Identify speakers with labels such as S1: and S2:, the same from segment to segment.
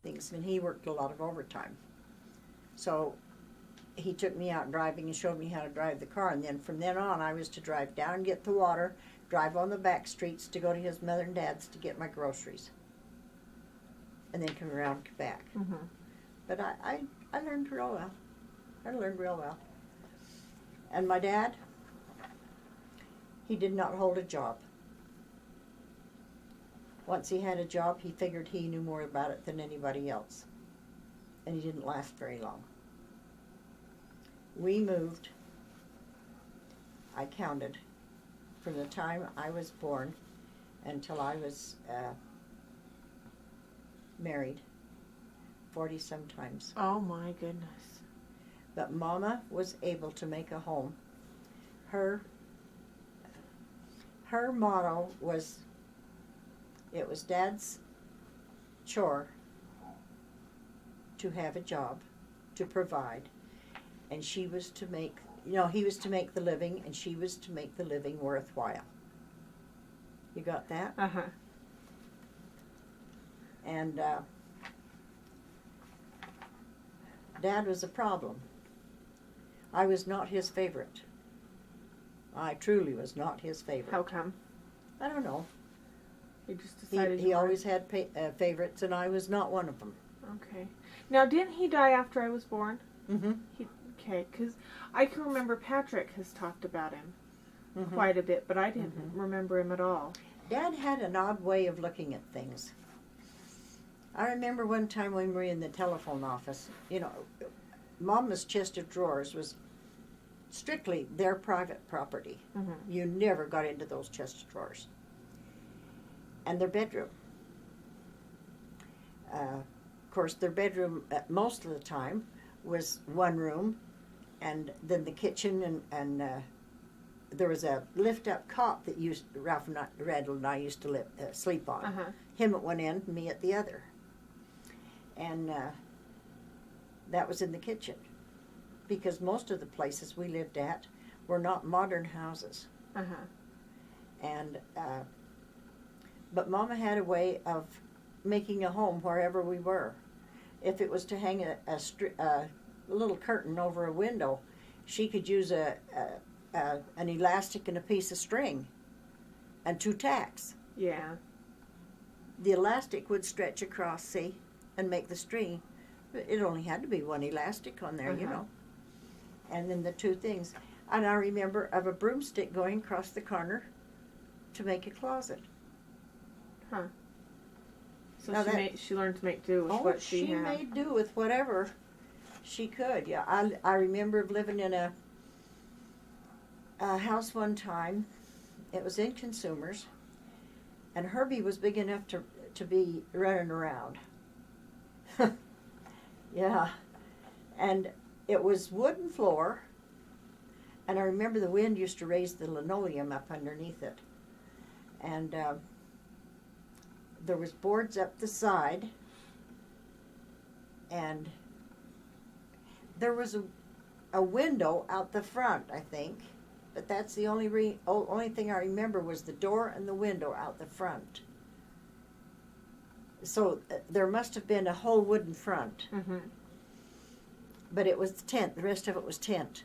S1: things, and he worked a lot of overtime. So he took me out driving and showed me how to drive the car, and then from then on I was to drive down, get the water, drive on the back streets to go to his mother and dad's to get my groceries, and then come around and come back.
S2: Mm-hmm.
S1: But I learned real well. I learned real well. And my dad, he did not hold a job. Once he had a job, he figured he knew more about it than anybody else. And he didn't last very long. We moved, I counted, from the time I was born until I was married, 40-some times.
S2: Oh my goodness.
S1: But Mama was able to make a home. Her motto was, it was Dad's chore to have a job, to provide, and she was to make, he was to make the living, and she was to make the living worthwhile. You got that?
S2: Uh-huh.
S1: And Dad was a problem. I was not his favorite. I truly was not his favorite.
S2: How come?
S1: I don't know.
S2: You just decided
S1: He always had favorites, and I was not one of them.
S2: Okay. Now, didn't he die after I was born?
S1: Mm-hmm.
S2: Okay, because I can remember Patrick has talked about him
S1: Mm-hmm.
S2: quite a bit, but I didn't remember him at all.
S1: Dad had an odd way of looking at things. I remember one time when we were in the telephone office, Mama's chest of drawers was strictly their private property.
S2: Mm-hmm.
S1: You never got into those chest of drawers. And their bedroom. Of course, their bedroom, most of the time, was one room, and then the kitchen, and there was a lift-up cot that Ralph and Randall and I used to sleep on.
S2: Uh-huh.
S1: Him at one end, me at the other. And that was in the kitchen, because most of the places we lived at were not modern houses.
S2: Uh-huh.
S1: And but Mama had a way of making a home wherever we were. If it was to hang a little curtain over a window, she could use an elastic and a piece of string and 2 tacks.
S2: Yeah.
S1: The elastic would stretch across, see, and make the string. It only had to be one elastic on there,
S2: Uh-huh.
S1: And then the 2 things. And I remember of a broomstick going across the corner to make a closet.
S2: Huh. So
S1: Now
S2: she learned to make do with what she had.
S1: made do with whatever she could. Yeah, I remember living in a house one time. It was in Consumers, and Herbie was big enough to be running around. Yeah, and it was wooden floor, and I remember the wind used to raise the linoleum up underneath it, and there was boards up the side, and there was a window out the front, I think, but that's the only thing I remember was the door and the window out the front. So there must have been a whole wooden front,
S2: Mm-hmm.
S1: but it was tent. The rest of it was tent,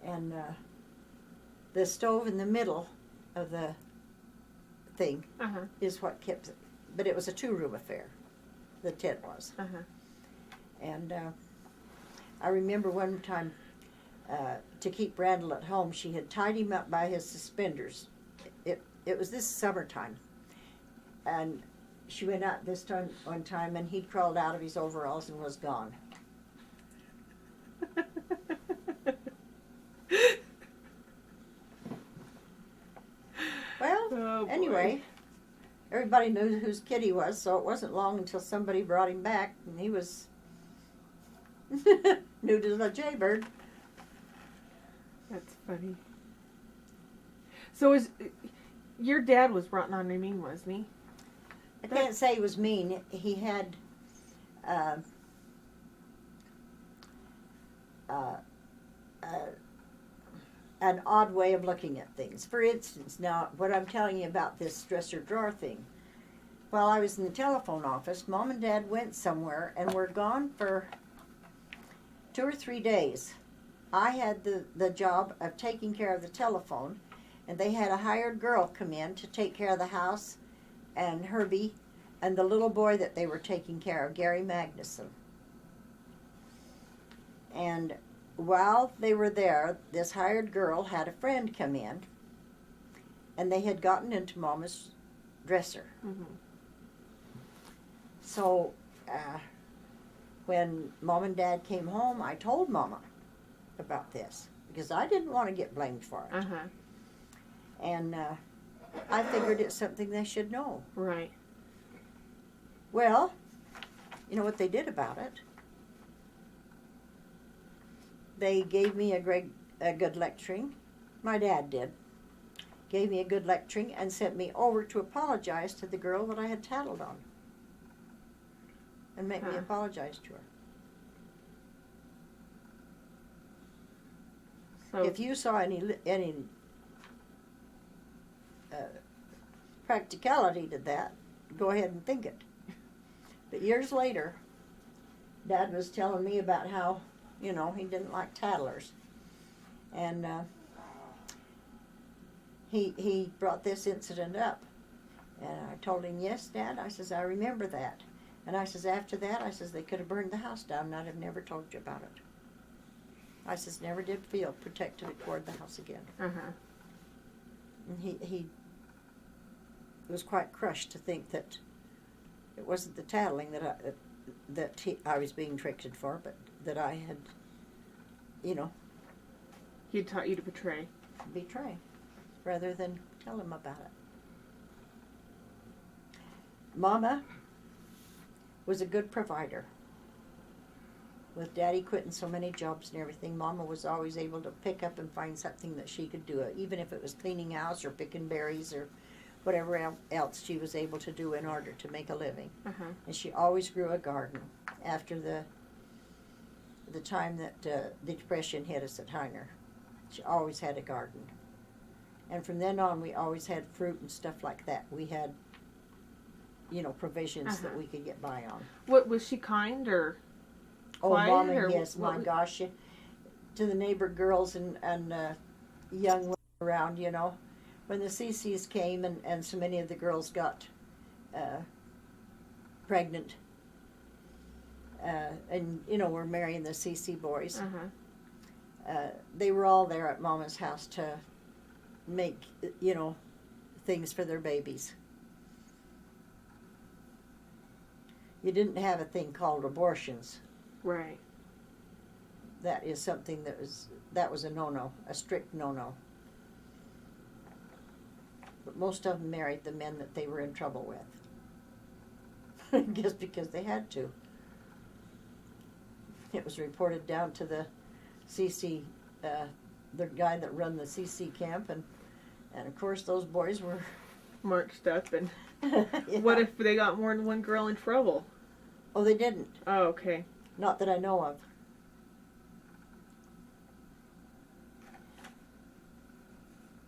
S1: and the stove in the middle of the thing
S2: Uh-huh.
S1: is what kept it. But it was a 2-room affair, the tent was.
S2: Uh-huh.
S1: And I remember one time, to keep Randall at home, she had tied him up by his suspenders. It was this summertime. And she went out this time one time, and he crawled out of his overalls and was gone. Well,
S2: Oh, boy.
S1: anyway, everybody knew whose kid he was, so it wasn't long until somebody brought him back, and he was nude as a jaybird.
S2: That's funny. So your dad was brought on mean, wasn't he?
S1: I can't say he was mean. He had an odd way of looking at things. For instance, now what I'm telling you about this dresser drawer thing, while I was in the telephone office, Mom and Dad went somewhere and were gone for 2 or 3 days. I had the job of taking care of the telephone, and they had a hired girl come in to take care of the house, and Herbie and the little boy that they were taking care of, Gary Magnuson. And while they were there, this hired girl had a friend come in, and they had gotten into Mama's dresser.
S2: Mm-hmm.
S1: So when Mom and Dad came home, I told Mama about this because I didn't want to get blamed for it.
S2: Uh-huh.
S1: And I figured it's something they should know.
S2: Right.
S1: Well, you know what they did about it? They gave me a good lecturing. My dad did. Gave me a good lecturing and sent me over to apologize to the girl that I had tattled on. And make me apologize to her.
S2: So
S1: If you saw any practicality to that, go ahead and think it. But years later, Dad was telling me about how, he didn't like tattlers. And he brought this incident up. And I told him, yes, Dad. I says, I remember that. And I says, after that, I says, they could have burned the house down and I'd have never told you about it. I says, never did feel protected toward the house again.
S2: Uh-huh.
S1: And he was quite crushed to think that it wasn't the tattling that I was being tricked for, but that I had,
S2: He taught you to betray.
S1: betray rather than tell him about it. Mama was a good provider. With Daddy quitting so many jobs and everything, Mama was always able to pick up and find something that she could do, even if it was cleaning house or picking berries or whatever else she was able to do in order to make a living.
S2: Uh-huh.
S1: And she always grew a garden. After the time that the Depression hit us at Heiner, she always had a garden. And from then on, we always had fruit and stuff like that. We had, provisions that we could get by on.
S2: What was she kind or?
S1: Oh,
S2: quiet,
S1: Mama,
S2: or
S1: yes, my gosh. To the neighbor girls and young women around, when the CCs came and so many of the girls got pregnant and, were marrying the CC boys, they were all there at Mama's house to make, things for their babies. You didn't have a thing called abortions.
S2: Right.
S1: That is something that was a no-no, a strict no-no. But most of them married the men that they were in trouble with. Just because they had to. It was reported down to the CC, the guy that run the CC camp, and of course those boys were
S2: marched up and
S1: yeah.
S2: What if they got more than one girl in trouble?
S1: Oh, they didn't.
S2: Oh, okay.
S1: Not that I know of.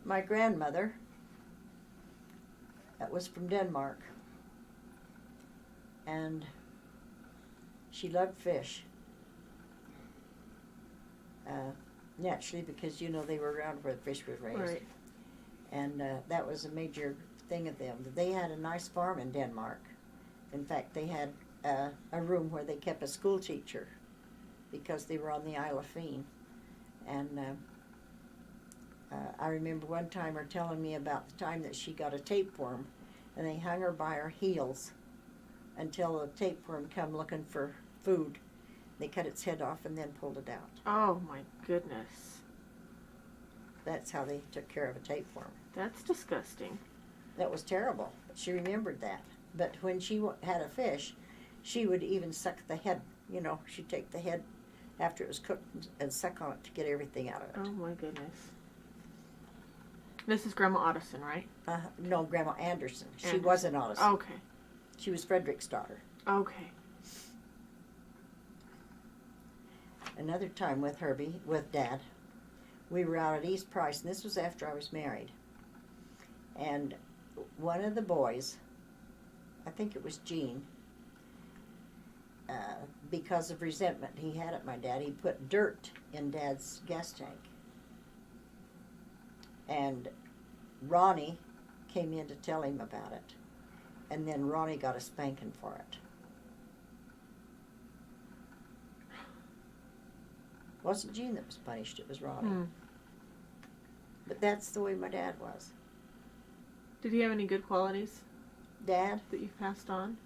S1: My grandmother, that was from Denmark, and she loved fish. Naturally, because they were around where the fish was raised.
S2: Right.
S1: And that was a major thing of them. They had a nice farm in Denmark. In fact, they had a room where they kept a school teacher because they were on the Isle of Feen. And I remember one time her telling me about the time that she got a tapeworm, and they hung her by her heels until the tapeworm come looking for food. They cut its head off and then pulled it out.
S2: Oh my goodness.
S1: That's how they took care of a tapeworm.
S2: That's disgusting.
S1: That was terrible. She remembered that. But when she had a fish, she would even suck the head. She'd take the head after it was cooked and suck on it to get everything out of it.
S2: Oh my goodness. This is Grandma Otteson, right?
S1: No, Grandma Anderson. She
S2: Anderson.
S1: wasn't Otteson.
S2: Okay.
S1: She was Frederick's daughter.
S2: Okay.
S1: Another time with Herbie, with Dad, we were out at East Price, and this was after I was married. And one of the boys I think it was Gene, because of resentment he had at my dad, he put dirt in Dad's gas tank. And Ronnie came in to tell him about it. And then Ronnie got a spanking for it. It wasn't Gene that was punished, it was Ronnie.
S2: Hmm.
S1: But that's the way my dad was.
S2: Did he have any good qualities
S1: Dad?
S2: that you've passed on?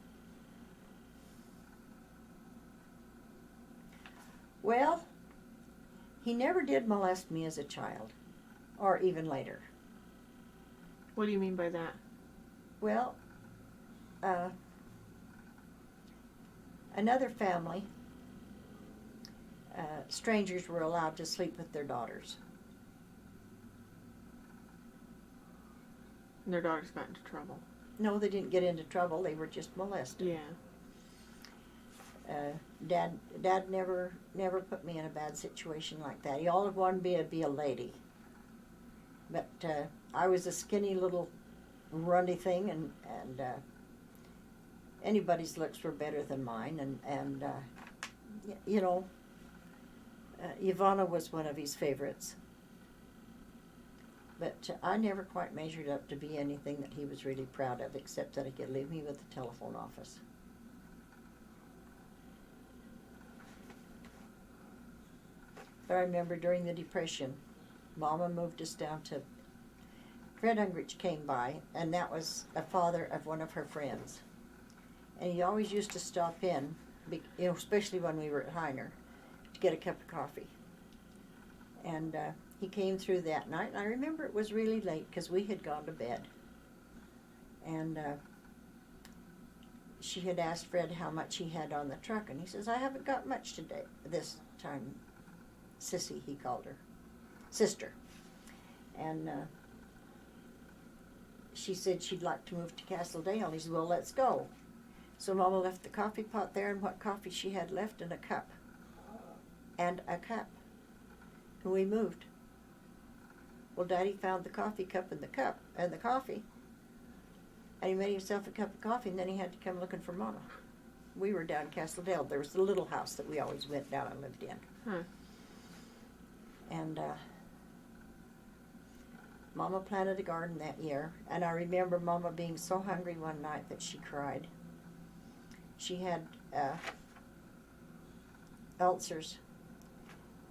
S1: Well, he never did molest me as a child, or even later.
S2: What do you mean by that?
S1: Well, another family, strangers were allowed to sleep with their daughters.
S2: And their daughters got into trouble.
S1: No, they didn't get into trouble, they were just molested.
S2: Yeah.
S1: Dad never put me in a bad situation like that. He always wanted me to be a lady. But I was a skinny little runny thing, and anybody's looks were better than mine. And you know, Ivana was one of his favorites. But I never quite measured up to be anything that he was really proud of, except that he could leave me with the telephone office. But I remember during the Depression, Mama moved us down to, Fred Ungrich came by, and that was a father of one of her friends. And he always used to stop in, you know, especially when we were at Heiner, to get a cup of coffee. And he came through that night, and I remember it was really late because we had gone to bed. And she had asked Fred how much he had on the truck, and he says, I haven't got much today, this time. Sissy, he called her. Sister. And she said she'd like to move to Castledale. He said, well, let's go. So Mama left the coffee pot there and what coffee she had left in a cup. And a cup. And we moved. Well, Daddy found the coffee cup and the cup and the coffee. And he made himself a cup of coffee, and then he had to come looking for Mama. We were down Castledale. There was the little house that we always went down and lived in.
S2: Huh.
S1: And Mama planted a garden that year, and I remember Mama being so hungry one night that she cried. She had ulcers,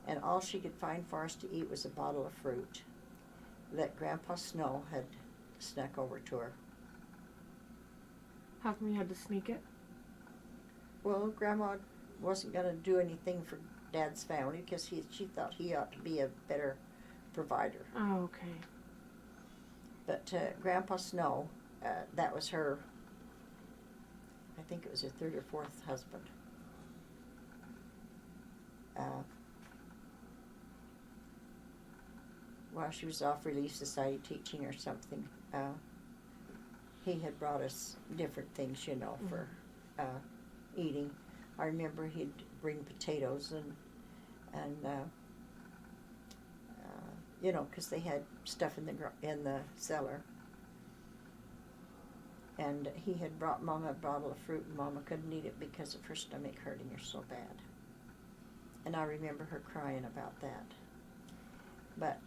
S1: and all she could find for us to eat was a bottle of fruit that Grandpa Snow had snuck over to her.
S2: How come you had to sneak it?
S1: Well, Grandma wasn't going to do anything for Dad's family because she thought he ought to be a better provider.
S2: Oh, okay.
S1: But Grandpa Snow, that was her, I think it was her third or fourth husband. While she was off Relief Society teaching or something, he had brought us different things, you know, for eating. I remember he'd bring potatoes and you know, because they had stuff in the cellar. And he had brought Mama a bottle of fruit, and Mama couldn't eat it because of her stomach hurting her so bad. And I remember her crying about that. But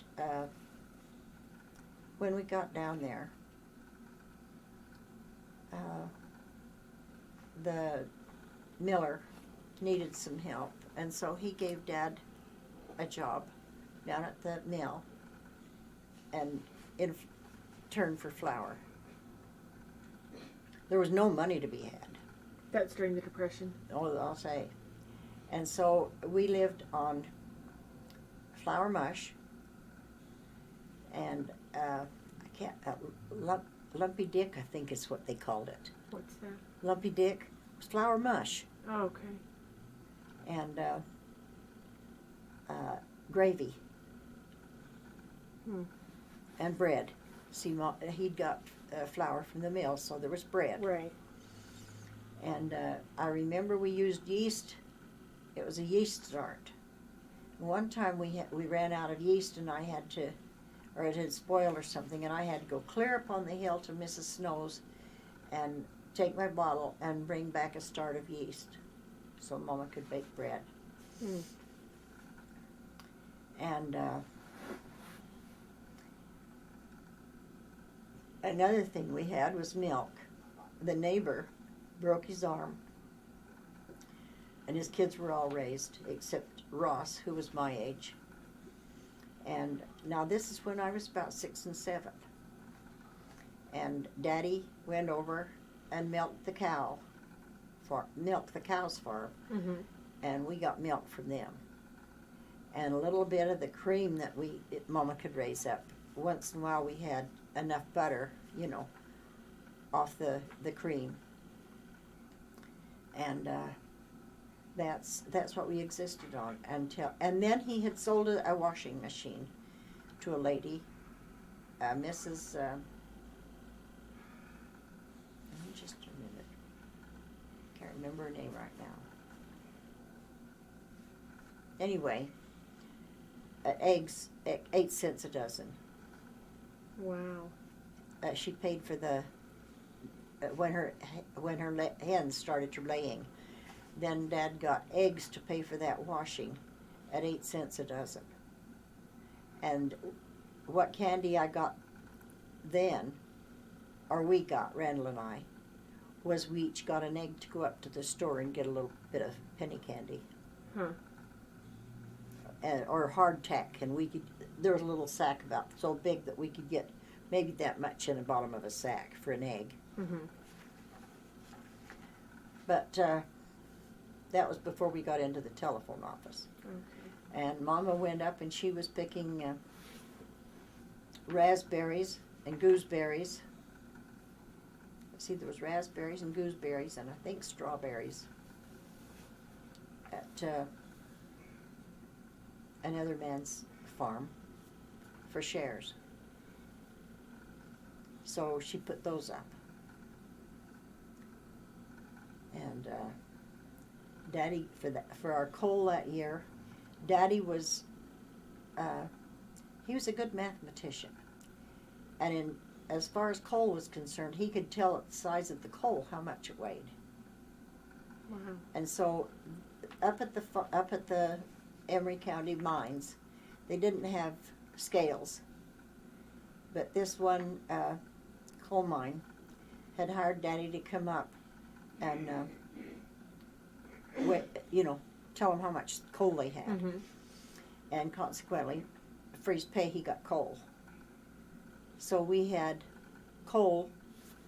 S1: when we got down there, the miller needed some help, and so he gave Dad a job down at the mill and in turn for flour. There was no money to be had.
S2: That's during the Depression.
S1: Oh, I'll say. And so we lived on flour mush and Lumpy Dick, I think is what they called it.
S2: What's that?
S1: Lumpy Dick was flour mush.
S2: Oh, okay.
S1: And gravy. And bread. See, he'd got flour from the mill, so there was bread.
S2: Right.
S1: And I remember we used yeast. It was a yeast start. One time we ran out of yeast, and I had to, or it had spoiled or something, and I had to go clear up on the hill to Mrs. Snow's and take my bottle and bring back a start of yeast so Mama could bake bread.
S2: Mm.
S1: And another thing we had was milk. The neighbor broke his arm, and his kids were all raised except Ross, who was my age. And now this is when I was about 6 and 7. And Daddy went over and milked the cow's farm,
S2: Mm-hmm.
S1: and we got milk from them. And a little bit of the cream that Mama could raise up. Once in a while we had enough butter, off the cream. And that's what we existed on and then he had sold a washing machine to a lady, Mrs. Just a minute. Can't remember her name right now. Anyway, eggs, 8 cents a dozen.
S2: Wow.
S1: She paid for the when her hens started to laying. Then Dad got eggs to pay for that washing at 8 cents a dozen. And what candy I got then, or we got, Randall and I, was we each got an egg to go up to the store and get a little bit of penny candy.
S2: Huh.
S1: Or hardtack, and there was a little sack about so big that we could get maybe that much in the bottom of a sack for an egg.
S2: Mm-hmm.
S1: But that was before we got into the telephone office.
S2: Okay.
S1: And Mama went up and she was picking raspberries and gooseberries. See, there was raspberries and gooseberries and I think strawberries at another man's farm for shares. So she put those up. And Daddy, for our coal that year, Daddy was, he was a good mathematician. And as far as coal was concerned, he could tell at the size of the coal how much it weighed.
S2: Wow.
S1: And so up at the Emery County mines, they didn't have scales. But this one coal mine had hired Daddy to come up and tell him how much coal they had.
S2: Mm-hmm.
S1: And consequently, for his pay, he got coal. So we had coal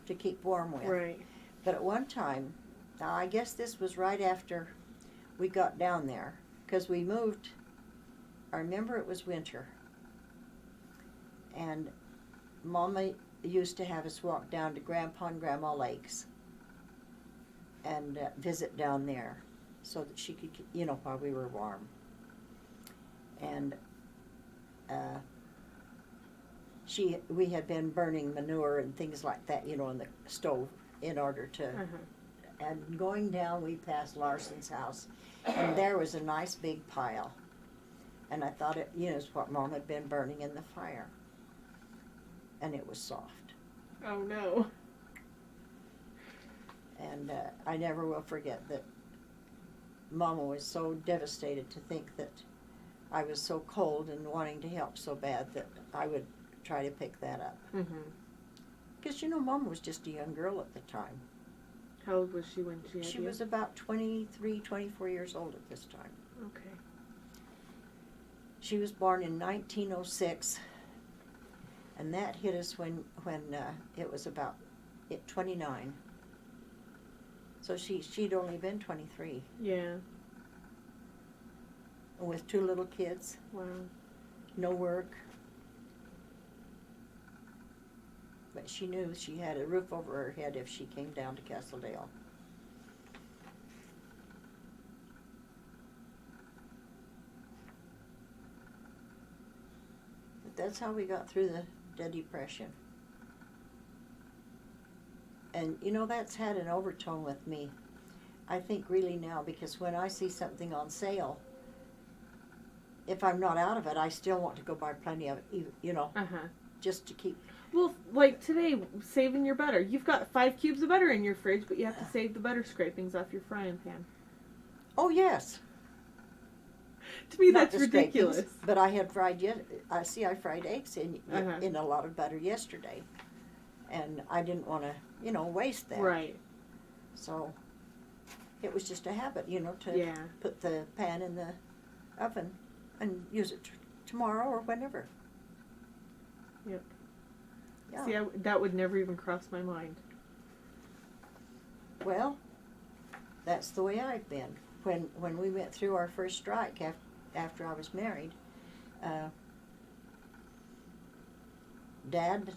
S1: to keep warm with.
S2: Right.
S1: But at one time, now I guess this was right after we got down there, because we moved, I remember it was winter, and Mama used to have us walk down to Grandpa and Grandma Lakes and visit down there so that she could, while we were warm. And we had been burning manure and things like that, in the stove in order to, and going down, we passed Larson's house, and there was a nice big pile. And I thought it, is what Mom had been burning in the fire. And it was soft.
S2: Oh no.
S1: And I never will forget that Mama was so devastated to think that I was so cold and wanting to help so bad that I would try to pick that up. Because, Mama was just a young girl at the time.
S2: How old was she when she had
S1: She
S2: you?
S1: was about 23, 24 years old at this time.
S2: Okay.
S1: She was born in 1906, and that hit us when it was about 29. So she'd only been 23.
S2: Yeah.
S1: With 2 little kids,
S2: Wow.
S1: no work. But she knew she had a roof over her head if she came down to Castledale. But that's how we got through the Depression. And that's had an overtone with me, I think, really now, because when I see something on sale, if I'm not out of it, I still want to go buy plenty of it,
S2: Uh-huh.
S1: just to keep.
S2: Well, like today, saving your butter. You've got 5 cubes of butter in your fridge, but you have to save the butter scrapings off your frying pan.
S1: Oh, yes.
S2: To me,
S1: Not
S2: that's
S1: the scrapings,
S2: ridiculous.
S1: but I had fried I fried eggs
S2: Uh-huh.
S1: in a lot of butter yesterday, and I didn't want to, waste that.
S2: Right.
S1: So it was just a habit, to
S2: Yeah.
S1: put the pan in the oven and use it tomorrow or whenever.
S2: Yep.
S1: Yeah.
S2: See, that would never even cross my mind.
S1: Well, that's the way I've been. When we went through our first strike after I was married, Dad,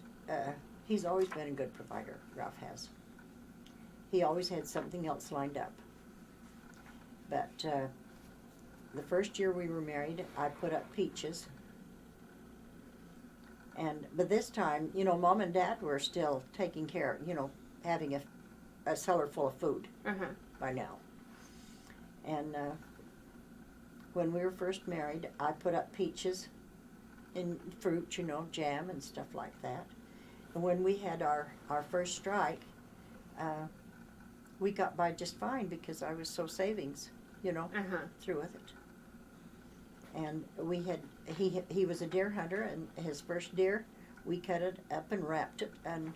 S1: he's always been a good provider, Ralph has. He always had something else lined up. But the first year we were married, I put up peaches. But this time, Mom and Dad were still taking care, having a cellar full of food
S2: Uh-huh.
S1: by now. And when we were first married, I put up peaches and fruit, jam and stuff like that. And when we had our first strike, we got by just fine because I was so savings,
S2: Uh-huh.
S1: through with it. And he was a deer hunter, and his first deer, we cut it up and wrapped it, and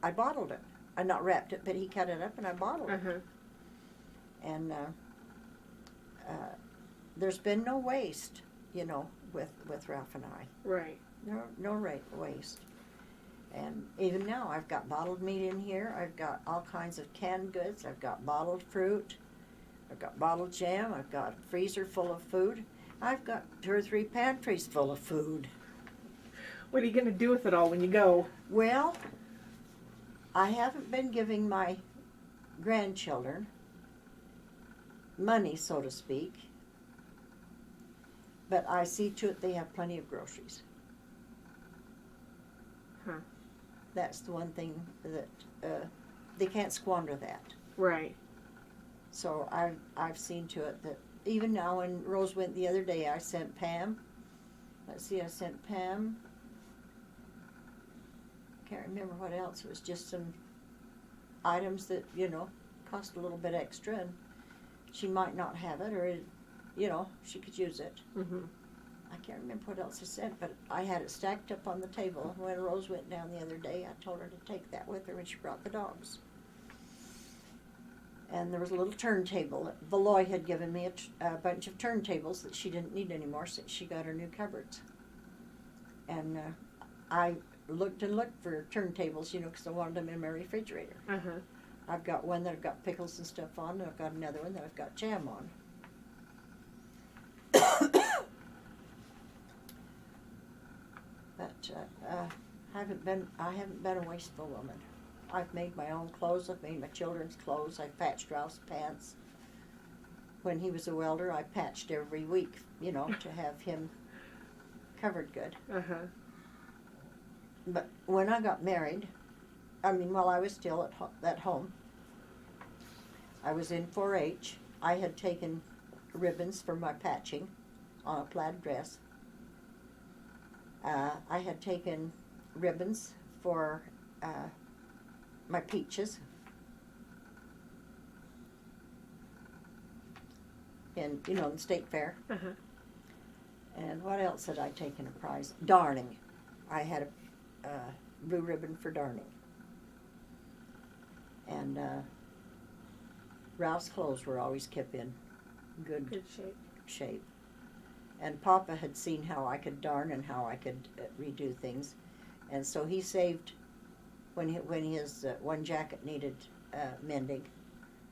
S1: I bottled it. I not wrapped it, but he cut it up and I bottled it.
S2: Uh-huh.
S1: And there's been no waste, with Ralph and I.
S2: Right.
S1: No waste. And even now, I've got bottled meat in here. I've got all kinds of canned goods. I've got bottled fruit. I've got bottled jam. I've got a freezer full of food. I've got 2 or 3 pantries full of food.
S2: What are you going to do with it all when you go?
S1: Well, I haven't been giving my grandchildren money, so to speak, but I see to it they have plenty of groceries.
S2: Huh.
S1: That's the one thing that they can't squander that.
S2: Right.
S1: So I've seen to it that even now when Rose went the other day, I sent Pam. Let's see, I sent Pam. Can't remember what else. It was just some items that, cost a little bit extra, and she might not have it, or, she could use it.
S2: Mm-hmm.
S1: I can't remember what else I said, but I had it stacked up on the table. When Rose went down the other day, I told her to take that with her when she brought the dogs. And there was a little turntable. Valois had given me a bunch of turntables that she didn't need anymore since she got her new cupboards. And I looked and looked for turntables, because I wanted them in my refrigerator.
S2: Uh-huh.
S1: I've got one that I've got pickles and stuff on, and I've got another one that I've got jam on. But I haven't been a wasteful woman. I've made my own clothes. I've made my children's clothes. I've patched Ralph's pants. When he was a welder, I patched every week, to have him covered good.
S2: Uh-huh.
S1: But when I got married, while I was still at home, I was in 4-H. I had taken ribbons for my patching on a plaid dress. I had taken ribbons for my peaches in the state fair.
S2: Uh-huh.
S1: And what else had I taken a prize? Darning. I had a blue ribbon for darning. And Ralph's clothes were always kept in good shape. And Papa had seen how I could darn and how I could redo things. And so he saved, when his one jacket needed mending,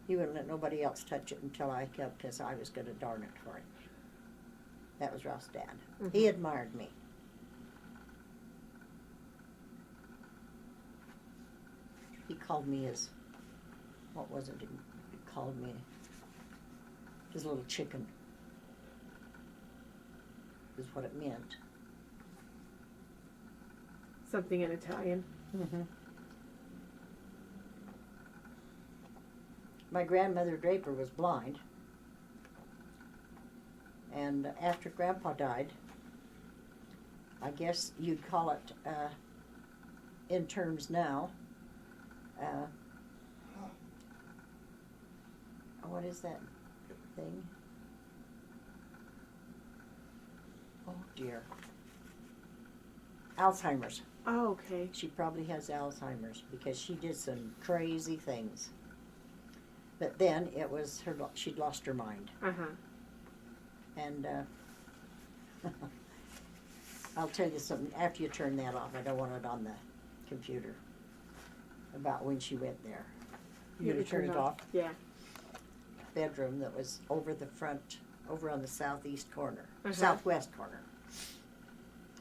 S1: he wouldn't let nobody else touch it until I kept, because I was going to darn it for him. That was Ralph's dad. Mm-hmm. He admired me. He called me his, what was it? He called me his little chicken, is what it meant.
S2: Something in Italian.
S1: Mm-hmm. My grandmother Draper was blind, and after Grandpa died, I guess you'd call it in terms now. What is that thing? Oh dear. Alzheimer's.
S2: Oh, okay.
S1: She probably has Alzheimer's because she did some crazy things. But then it was her, she'd lost her mind.
S2: Uh-huh.
S1: And I'll tell you something, after you turn that off, I don't want it on the computer, about when she went there. You gonna turn it off?
S2: Yeah.
S1: Bedroom that was over the front, over on the southeast corner,
S2: Uh-huh.
S1: southwest corner.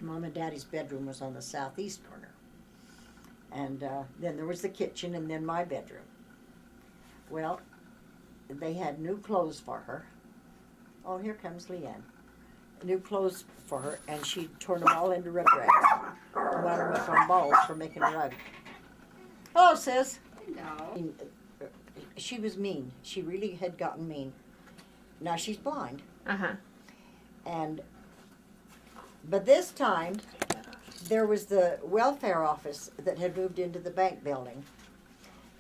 S1: Mom and Daddy's bedroom was on the southeast corner. And then there was the kitchen and then my bedroom. Well, they had new clothes for her. Oh, here comes Leanne. New clothes for her, and she'd torn them all into rug rags. One was on balls for making a rug. Hello, sis.
S3: No.
S1: She was mean. She really had gotten mean. Now she's blind.
S2: Uh-huh.
S1: But this time, there was the welfare office that had moved into the bank building.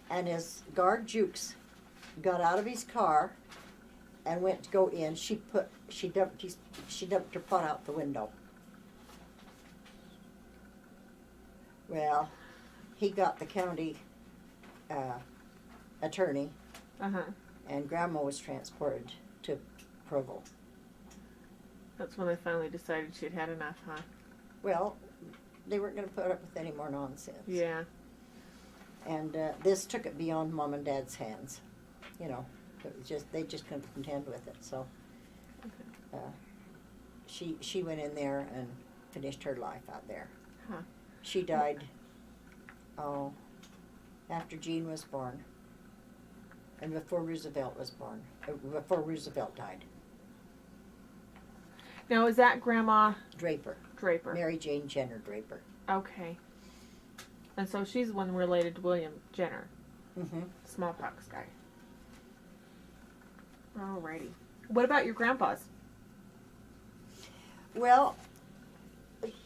S1: And as guard Jukes got out of his car and went to go in, she dumped her pot out the window. Well, he got the county attorney,
S2: Uh-huh.
S1: and Grandma was transported to Provo.
S2: That's when they finally decided she'd had enough, huh?
S1: Well, they weren't going to put up with any more nonsense.
S2: Yeah.
S1: And this took it beyond Mom and Dad's hands. You know, it was just they just couldn't contend with it. So she went in there and finished her life out there.
S2: Huh.
S1: She died, after Jean was born, and before Roosevelt was born. Before Roosevelt died.
S2: Now, is that Grandma
S1: Draper,
S2: Draper?
S1: Mary Jane Jenner Draper.
S2: Okay. And so she's one related to William Jenner,
S1: Mm-hmm.
S2: smallpox guy. Alrighty. What about your grandpa's?
S1: Well,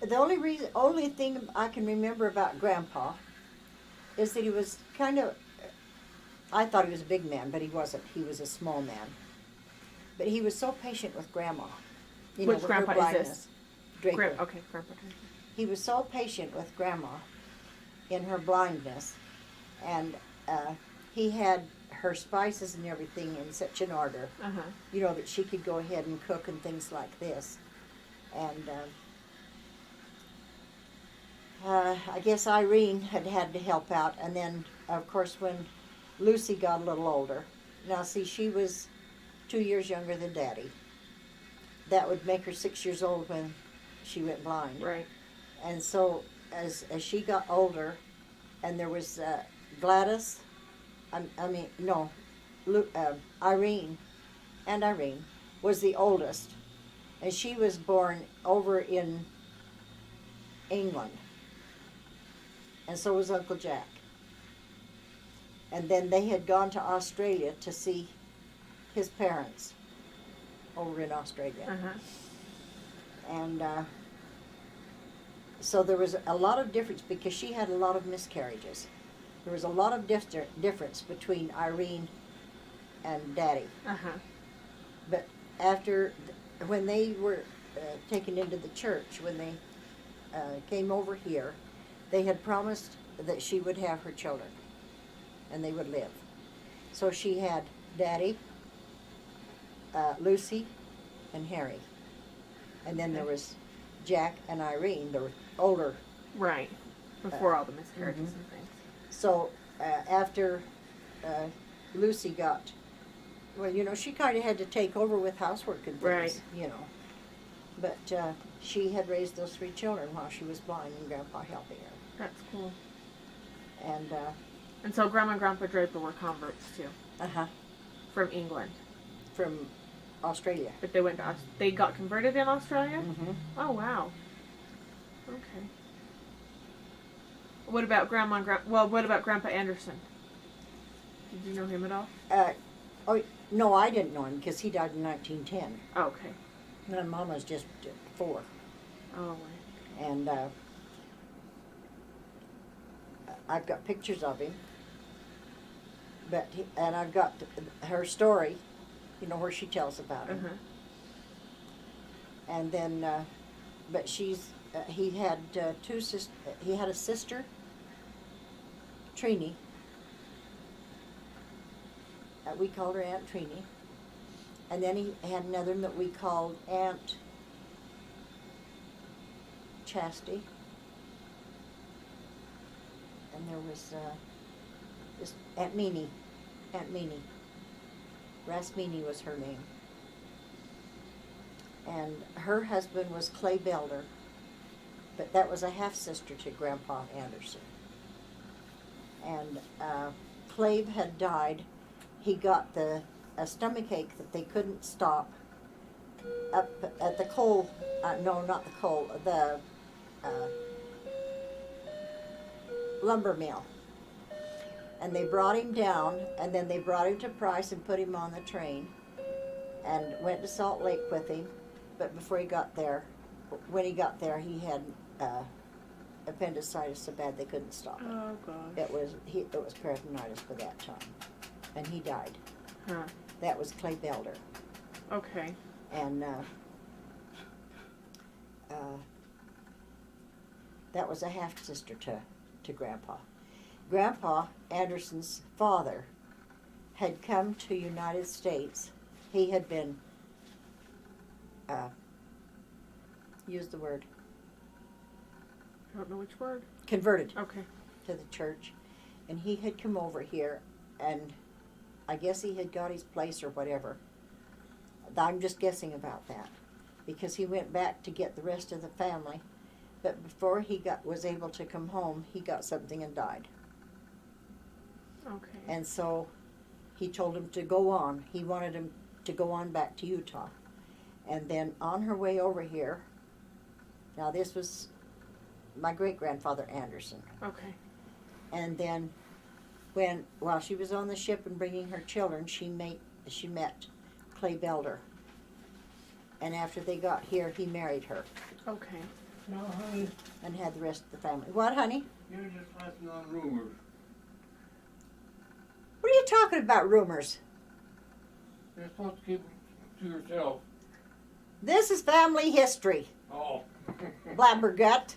S1: the only thing I can remember about Grandpa is that he was kind of, I thought he was a big man, but he wasn't. He was a small man. But he was so patient with Grandma. You
S2: Which
S1: know, with
S2: grandpa
S1: her
S2: is
S1: blindness.
S2: this?
S1: Draper.
S2: Okay, Grandpa Draper.
S1: He was so patient with Grandma in her blindness, and he had her spices and everything in such an order,
S2: Uh-huh.
S1: you know, that she could go ahead and cook and things like this. And I guess Irene had to help out, and then, of course, when Lucy got a little older, now see, she was 2 years younger than Daddy. That would make her 6 years old when she went blind.
S2: Right.
S1: And so as she got older, and there was Gladys, Irene, and Irene was the oldest, and she was born over in England, and so was Uncle Jack. And then they had gone to Australia to see his parents over in Australia.
S2: Uh-huh.
S1: And so there was a lot of difference because she had a lot of miscarriages. There was a lot of difference between Irene and Daddy.
S2: Uh-huh.
S1: But after, when they were taken into the church, when they came over here, they had promised that she would have her children and they would live. So she had Daddy, Lucy, and Harry. And then there was Jack and Irene, the older.
S2: Right. Before all the miscarriages
S1: Mhm.
S2: and things.
S1: So after Lucy got, well, you know, she kind of had to take over with housework and things,
S2: Right.
S1: you know. But she had raised those 3 children while she was blind and Grandpa helping her.
S2: That's cool.
S1: And,
S2: so Grandma and Grandpa Draper were converts too,
S1: uh-huh,
S2: from England.
S1: from Australia.
S2: But they went to they got converted in Australia?
S1: Mm-hmm.
S2: Oh, wow. Okay. What about what about Grandpa Anderson? Did you know him at all?
S1: No, I didn't know him because he died in 1910.
S2: Oh, okay.
S1: My mom was just 4.
S2: Oh, right.
S1: And I've got pictures of him. But and I've got her story, you know, where she tells about him.
S2: Uh-huh.
S1: And then, but he had he had a sister, Trini. We called her Aunt Trini. And then he had another that we called Aunt Chastity. And there was this Aunt Meanie. Aunt Meanie. Rasmini was her name. And her husband was Clay Belder, but that was a half-sister to Grandpa Anderson. And Clave had died. He got a stomachache that they couldn't stop up at the coal, no, not the coal, the lumber mill. And they brought him down, and then they brought him to Price and put him on the train and went to Salt Lake with him. But before he got there, when he got there, he had appendicitis so bad they couldn't stop it.
S2: Oh, gosh.
S1: It was peritonitis for that time, and he died.
S2: Huh.
S1: That was Clay Belder,
S2: Okay.
S1: and that was a half sister to Grandpa. Grandpa Anderson's father had come to United States. He had been use the word
S2: I don't know which word.
S1: converted
S2: Okay.
S1: to the church, and he had come over here, and I guess he had got his place or whatever. I'm just guessing about that, because he went back to get the rest of the family, but before he was able to come home, he got something and died.
S2: Okay.
S1: And so he told him to go on. He wanted him to go on back to Utah. And then on her way over here, now this was my great-grandfather Anderson.
S2: Okay.
S1: And then while she was on the ship and bringing her children, she met Clay Belder. And after they got here, he married her
S2: Okay.
S3: No, honey,
S1: and had the rest of the family. What, honey?
S3: you're just passing on rumors.
S1: What are you talking about, rumors?
S3: You're supposed to keep them to yourself.
S1: This is family history,
S3: Oh.
S1: blabbergut.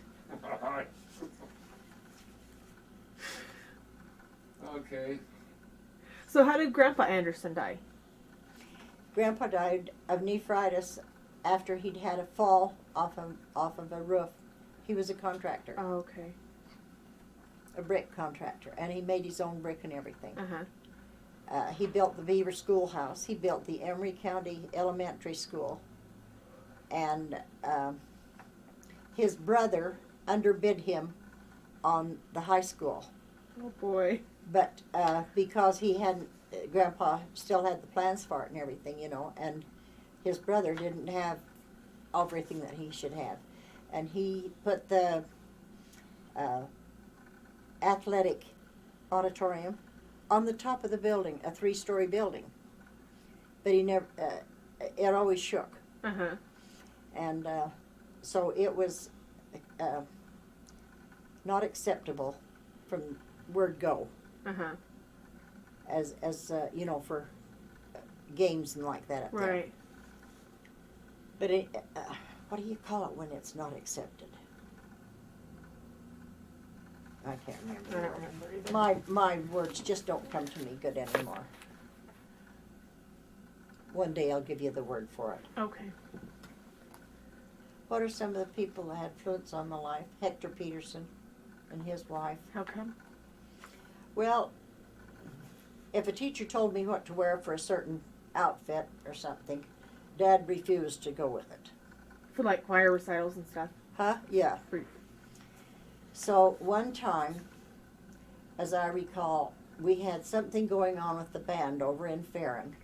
S3: Okay.
S2: So how did Grandpa Anderson die?
S1: Grandpa died of nephritis after he'd had a fall off of a roof. He was a contractor,
S2: Oh, okay.
S1: a brick contractor, and he made his own brick and everything.
S2: Uh-huh.
S1: He built the Beaver Schoolhouse. He built the Emery County Elementary School. And his brother underbid him on the high school.
S2: Oh, boy.
S1: But because he hadn't, Grandpa still had the plans for it and everything, you know, and his brother didn't have everything that he should have. And he put the athletic auditorium on the top of the building, a 3-story building. But he never, it always shook.
S2: Uh-huh.
S1: And so it was not acceptable from word go,
S2: Uh-huh.
S1: as you know, for games and like that up there.
S2: Right.
S1: But it, what do you call it when it's not accepted? I can't
S2: I
S1: remember.
S2: don't remember either.
S1: My words just don't come to me good anymore. One day I'll give you the word for it.
S2: Okay.
S1: What are some of the people that had influence on my life? Hector Peterson and his wife.
S2: How come?
S1: Well, if a teacher told me what to wear for a certain outfit or something, Dad refused to go with it.
S2: For like choir recitals and stuff.
S1: Huh? Yeah.
S2: For,
S1: So one time, as I recall, we had something going on with the band over in Farron,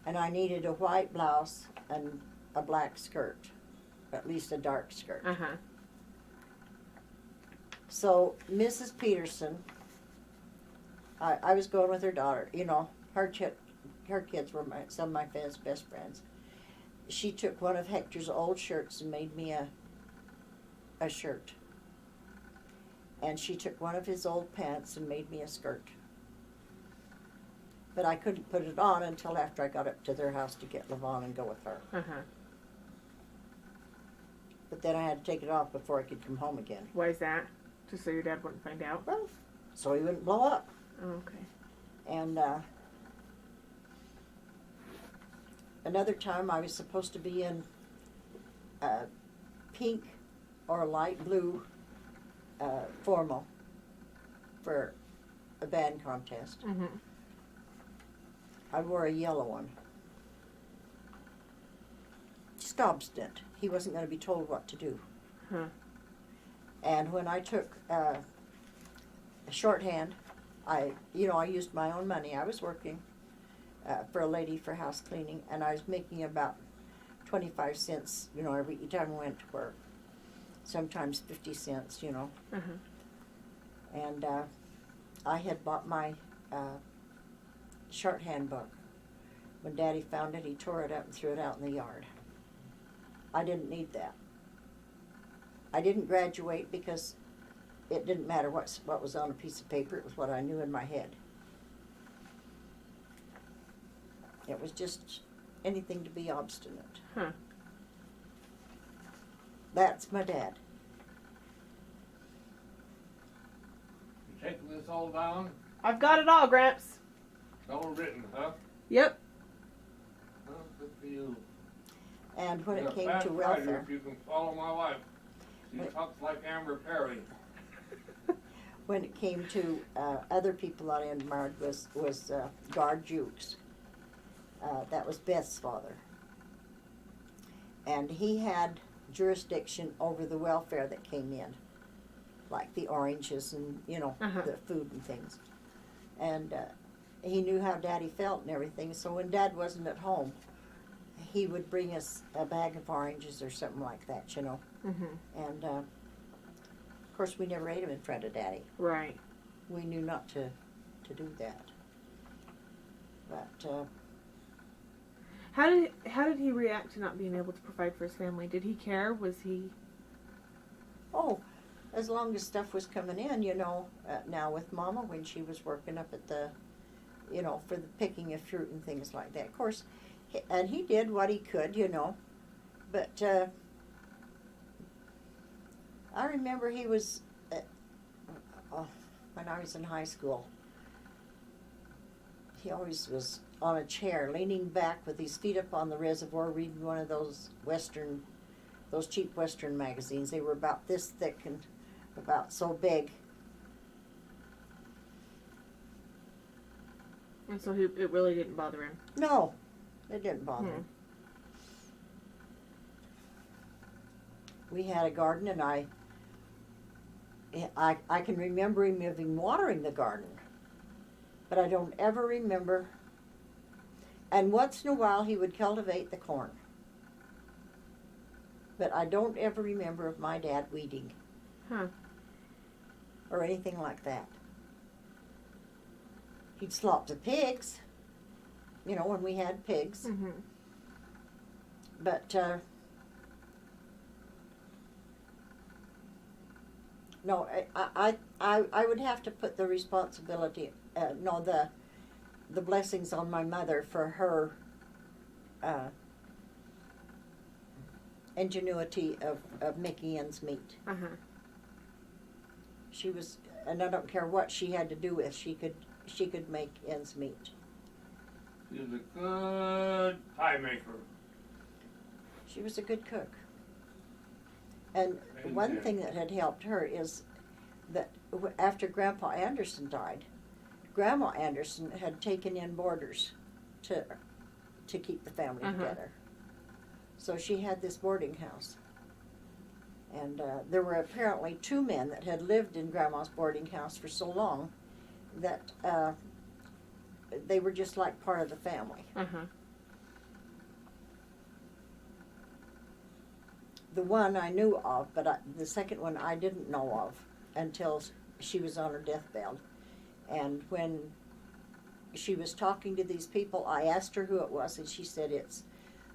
S1: and I needed a white blouse and a black skirt, at least a dark skirt.
S2: uh-huh.
S1: So Mrs. Peterson, I was going with her daughter. You know, her kids were some of my best friends. She took one of Hector's old shirts and made me a shirt. and she took one of his old pants and made me a skirt. But I couldn't put it on until after I got up to their house to get Levon and go with her.
S2: Uh-huh.
S1: But then I had to take it off before I could come home again.
S2: Why is that? Just so your dad wouldn't find out?
S1: Well, so he wouldn't blow up.
S2: Oh, okay.
S1: And another time I was supposed to be in pink or light blue formal for a band contest.
S2: Mm-hmm.
S1: I wore a yellow one. Just obstinate. He wasn't going to be told what to do.
S2: Huh.
S1: And when I took a shorthand, I used my own money. I was working for a lady for house cleaning, and I was making about 25 cents, every time I went to work. Sometimes 50 cents,
S2: Uh-huh.
S1: And I had bought my shorthand book. When Daddy found it, he tore it up and threw it out in the yard. I didn't need that. I didn't graduate because it didn't matter what was on a piece of paper. It was what I knew in my head. It was just anything to be obstinate.
S2: Huh.
S1: That's my dad.
S3: You taking this all down?
S2: I've got it all, Gramps.
S3: All written, huh?
S2: Yep.
S3: Well, good for you.
S1: And when
S3: You're
S1: it
S3: a
S1: came
S3: fast
S1: to
S3: writer
S1: welfare,
S3: if you can follow my wife. She
S1: Wait.
S3: talks like Amber Perry.
S1: when it came to other people I admired was Guard Jukes. That was Beth's father. And he had jurisdiction over the welfare that came in, like the oranges and,
S2: Uh-huh.
S1: the food and things. And he knew how Daddy felt and everything, so when Dad wasn't at home, he would bring us a bag of oranges or something like that,
S2: Mm-hmm.
S1: And, of course, we never ate them in front of Daddy.
S2: Right.
S1: We knew not to do that. But,
S2: How did he react to not being able to provide for his family? Did he care? Was he?
S1: oh, as long as stuff was coming in, now with Mama when she was working up at the, for the picking of fruit and things like that. Of course, and he did what he could, but I remember he was, when I was in high school, he always was on a chair, leaning back with his feet up on the reservoir, reading one of those cheap Western magazines. They were about this thick and about so big.
S2: And so it really didn't bother him.
S1: No, it didn't bother him. We had a garden, and I can remember him even watering the garden, but I don't ever remember. And once in a while he would cultivate the corn, but I don't ever remember of my dad weeding.
S2: Huh.
S1: Or anything like that. He'd slop the pigs, when we had pigs.
S2: Mm-hmm.
S1: But, no, I would have to put the responsibility, the blessings on my mother for her ingenuity of making ends meet.
S2: Uh-huh.
S1: She was, and I don't care what she had to do with, she could make ends meet.
S3: She was a good pie maker.
S1: She was a good cook. And one thing that had helped her is that after Grandpa Anderson died, Grandma Anderson had taken in boarders to keep the family together. So she had this boarding house. And there were apparently 2 men that had lived in Grandma's boarding house for so long that they were just like part of the family.
S2: Uh-huh.
S1: The one I knew of, but the second one I didn't know of until she was on her deathbed. And when she was talking to these people, I asked her who it was, and she said, "It's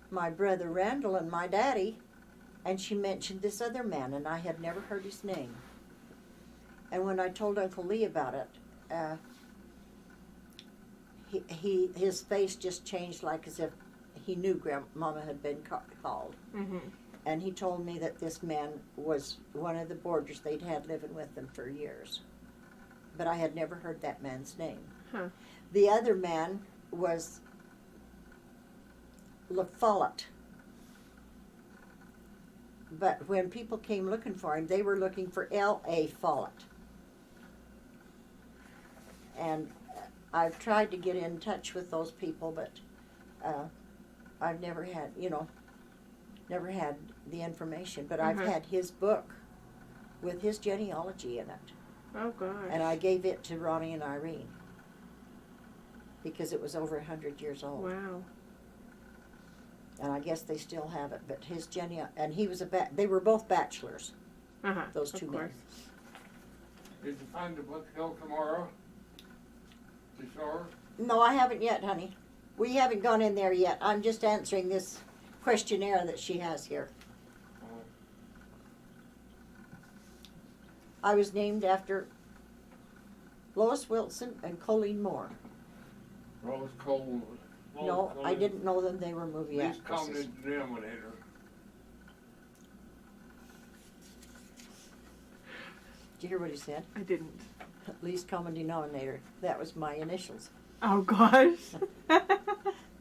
S1: my brother Randall and my daddy." And she mentioned this other man, and I had never heard his name. And when I told Uncle Lee about it, his face just changed, like as if he knew Grandmama had been called.
S2: Mm-hmm.
S1: And he told me that this man was one of the boarders they'd had living with them for years. But I had never heard that man's name.
S2: Huh.
S1: The other man was Follett. But when people came looking for him, they were looking for L.A. Follett. And I've tried to get in touch with those people, but I've never had, never had the information. But I've had his book with his genealogy in it.
S2: Oh, gosh.
S1: And I gave it to Ronnie and Irene because it was over 100 years old.
S2: Wow.
S1: And I guess they still have it, but his and he was they were both bachelors, those two men.
S3: Did you find the book hill tomorrow? The shore?
S1: No, I haven't yet, honey. We haven't gone in there yet. I'm just answering this questionnaire that she has here.
S3: Oh.
S1: I was named after Lois Wilson and Colleen Moore.
S3: Rose Cole.
S1: No, I didn't know them. They were movie
S3: Least
S1: actresses.
S3: common denominator.
S1: Did you hear what he said?
S2: I didn't.
S1: Least common denominator. That was my initials.
S2: Oh, gosh.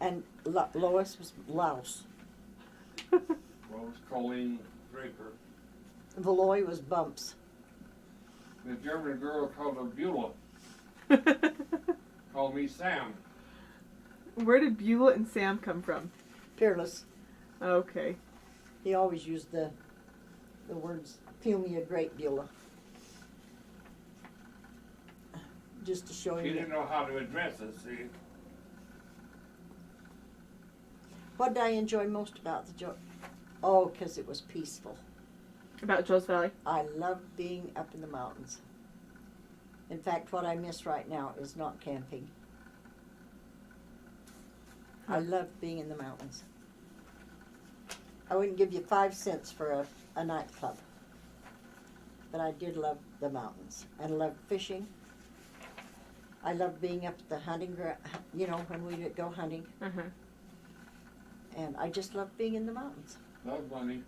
S1: And Lois was Louse.
S3: Rose Colleen Draper.
S1: Valois was Bumps.
S3: The German girl called her Beulah. Called me Sam.
S2: Where did Beulah and Sam come from?
S1: Peerless.
S2: Okay.
S1: He always used the words, "Feel me a great Beulah." Just to show
S3: She
S1: you.
S3: didn't know how to address us, see?
S1: What did I enjoy most about the joke? Oh, because it was peaceful.
S2: About Joe's Valley?
S1: I love being up in the mountains. In fact, what I miss right now is not camping. I love being in the mountains. I wouldn't give you 5 cents for a nightclub. But I did love the mountains and love fishing. I love being up at the hunting ground, when we would go hunting. And I just love being in the mountains.
S3: Love money.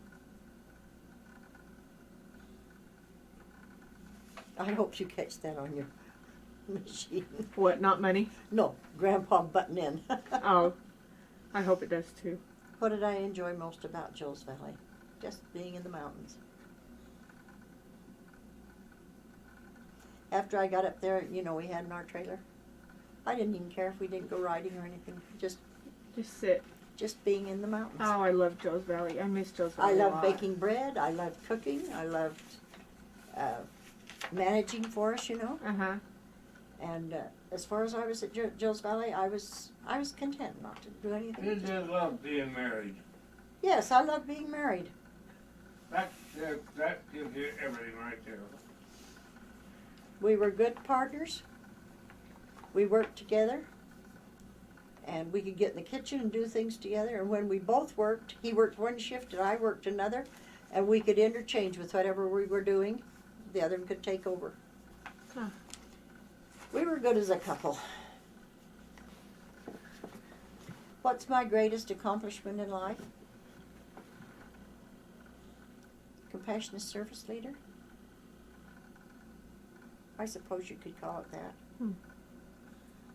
S1: I hope you catch that on your machine.
S2: What, not money?
S1: No, Grandpa button in.
S2: Oh, I hope it does too.
S1: What did I enjoy most about Joe's Valley? Just being in the mountains. After I got up there, we had in our trailer. I didn't even care if we didn't go riding or anything. Just
S2: sit.
S1: Just being in the mountains.
S2: Oh, I love Joe's Valley. I miss Joe's Valley
S1: I
S2: a
S1: loved
S2: lot.
S1: baking bread. I loved cooking. I loved managing for us, And as far as I was at Joe's Valley, I was content not to do anything.
S3: You did love being married.
S1: Yes, I love being married.
S3: That gives you everything right there.
S1: We were good partners. We worked together. And we could get in the kitchen and do things together. And when we both worked, he worked one shift and I worked another. And we could interchange with whatever we were doing. The other one could take over.
S2: Huh.
S1: We were good as a couple. What's my greatest accomplishment in life? Compassionate service leader? I suppose you could call it that.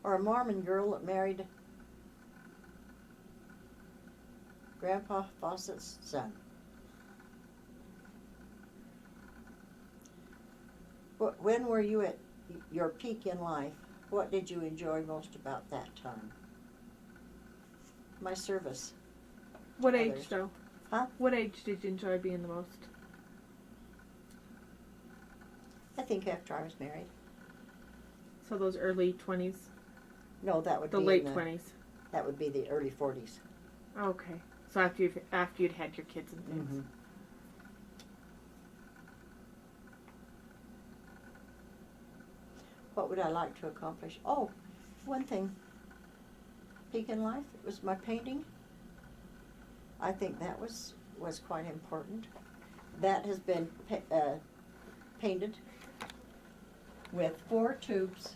S1: Or a Mormon girl that married Grandpa Fossat's son. When were you at your peak in life? What did you enjoy most about that time? My service.
S2: What
S1: Others.
S2: age, though?
S1: Huh?
S2: What age did you enjoy being the most?
S1: I think after I was married.
S2: So those early 20s?
S1: No, that would
S2: The
S1: be
S2: late
S1: in
S2: 20s?
S1: That would be the early 40s.
S2: Okay. So after you'd had your kids and things.
S1: Mm-hmm. What would I like to accomplish? Oh, one thing. Peak in life, it was my painting. I think that was quite important. That has been painted with 4 tubes.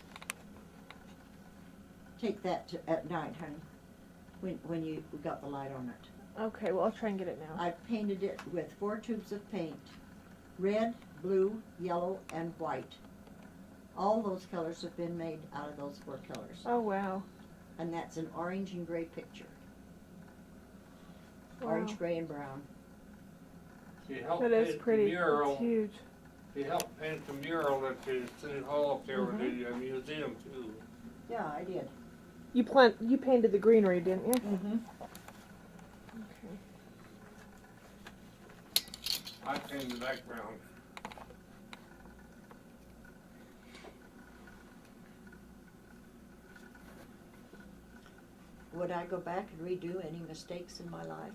S1: Take that at night, honey, when you got the light on it.
S2: Okay, well, I'll try and get it now.
S1: I painted it with 4 tubes of paint. Red, blue, yellow, and white. All those colors have been made out of those 4 colors.
S2: Oh, wow.
S1: And that's an orange and gray picture.
S2: Wow.
S1: Orange, gray, and brown.
S3: She helped
S2: That is
S3: paint
S2: pretty.
S3: the mural.
S2: It's huge.
S3: She helped paint the mural at the City Hall up there with the museum too.
S1: Yeah, I did.
S2: You painted the greenery, didn't you?
S1: Mm-hmm.
S2: Okay.
S3: I painted the background.
S1: Would I go back and redo any mistakes in my life?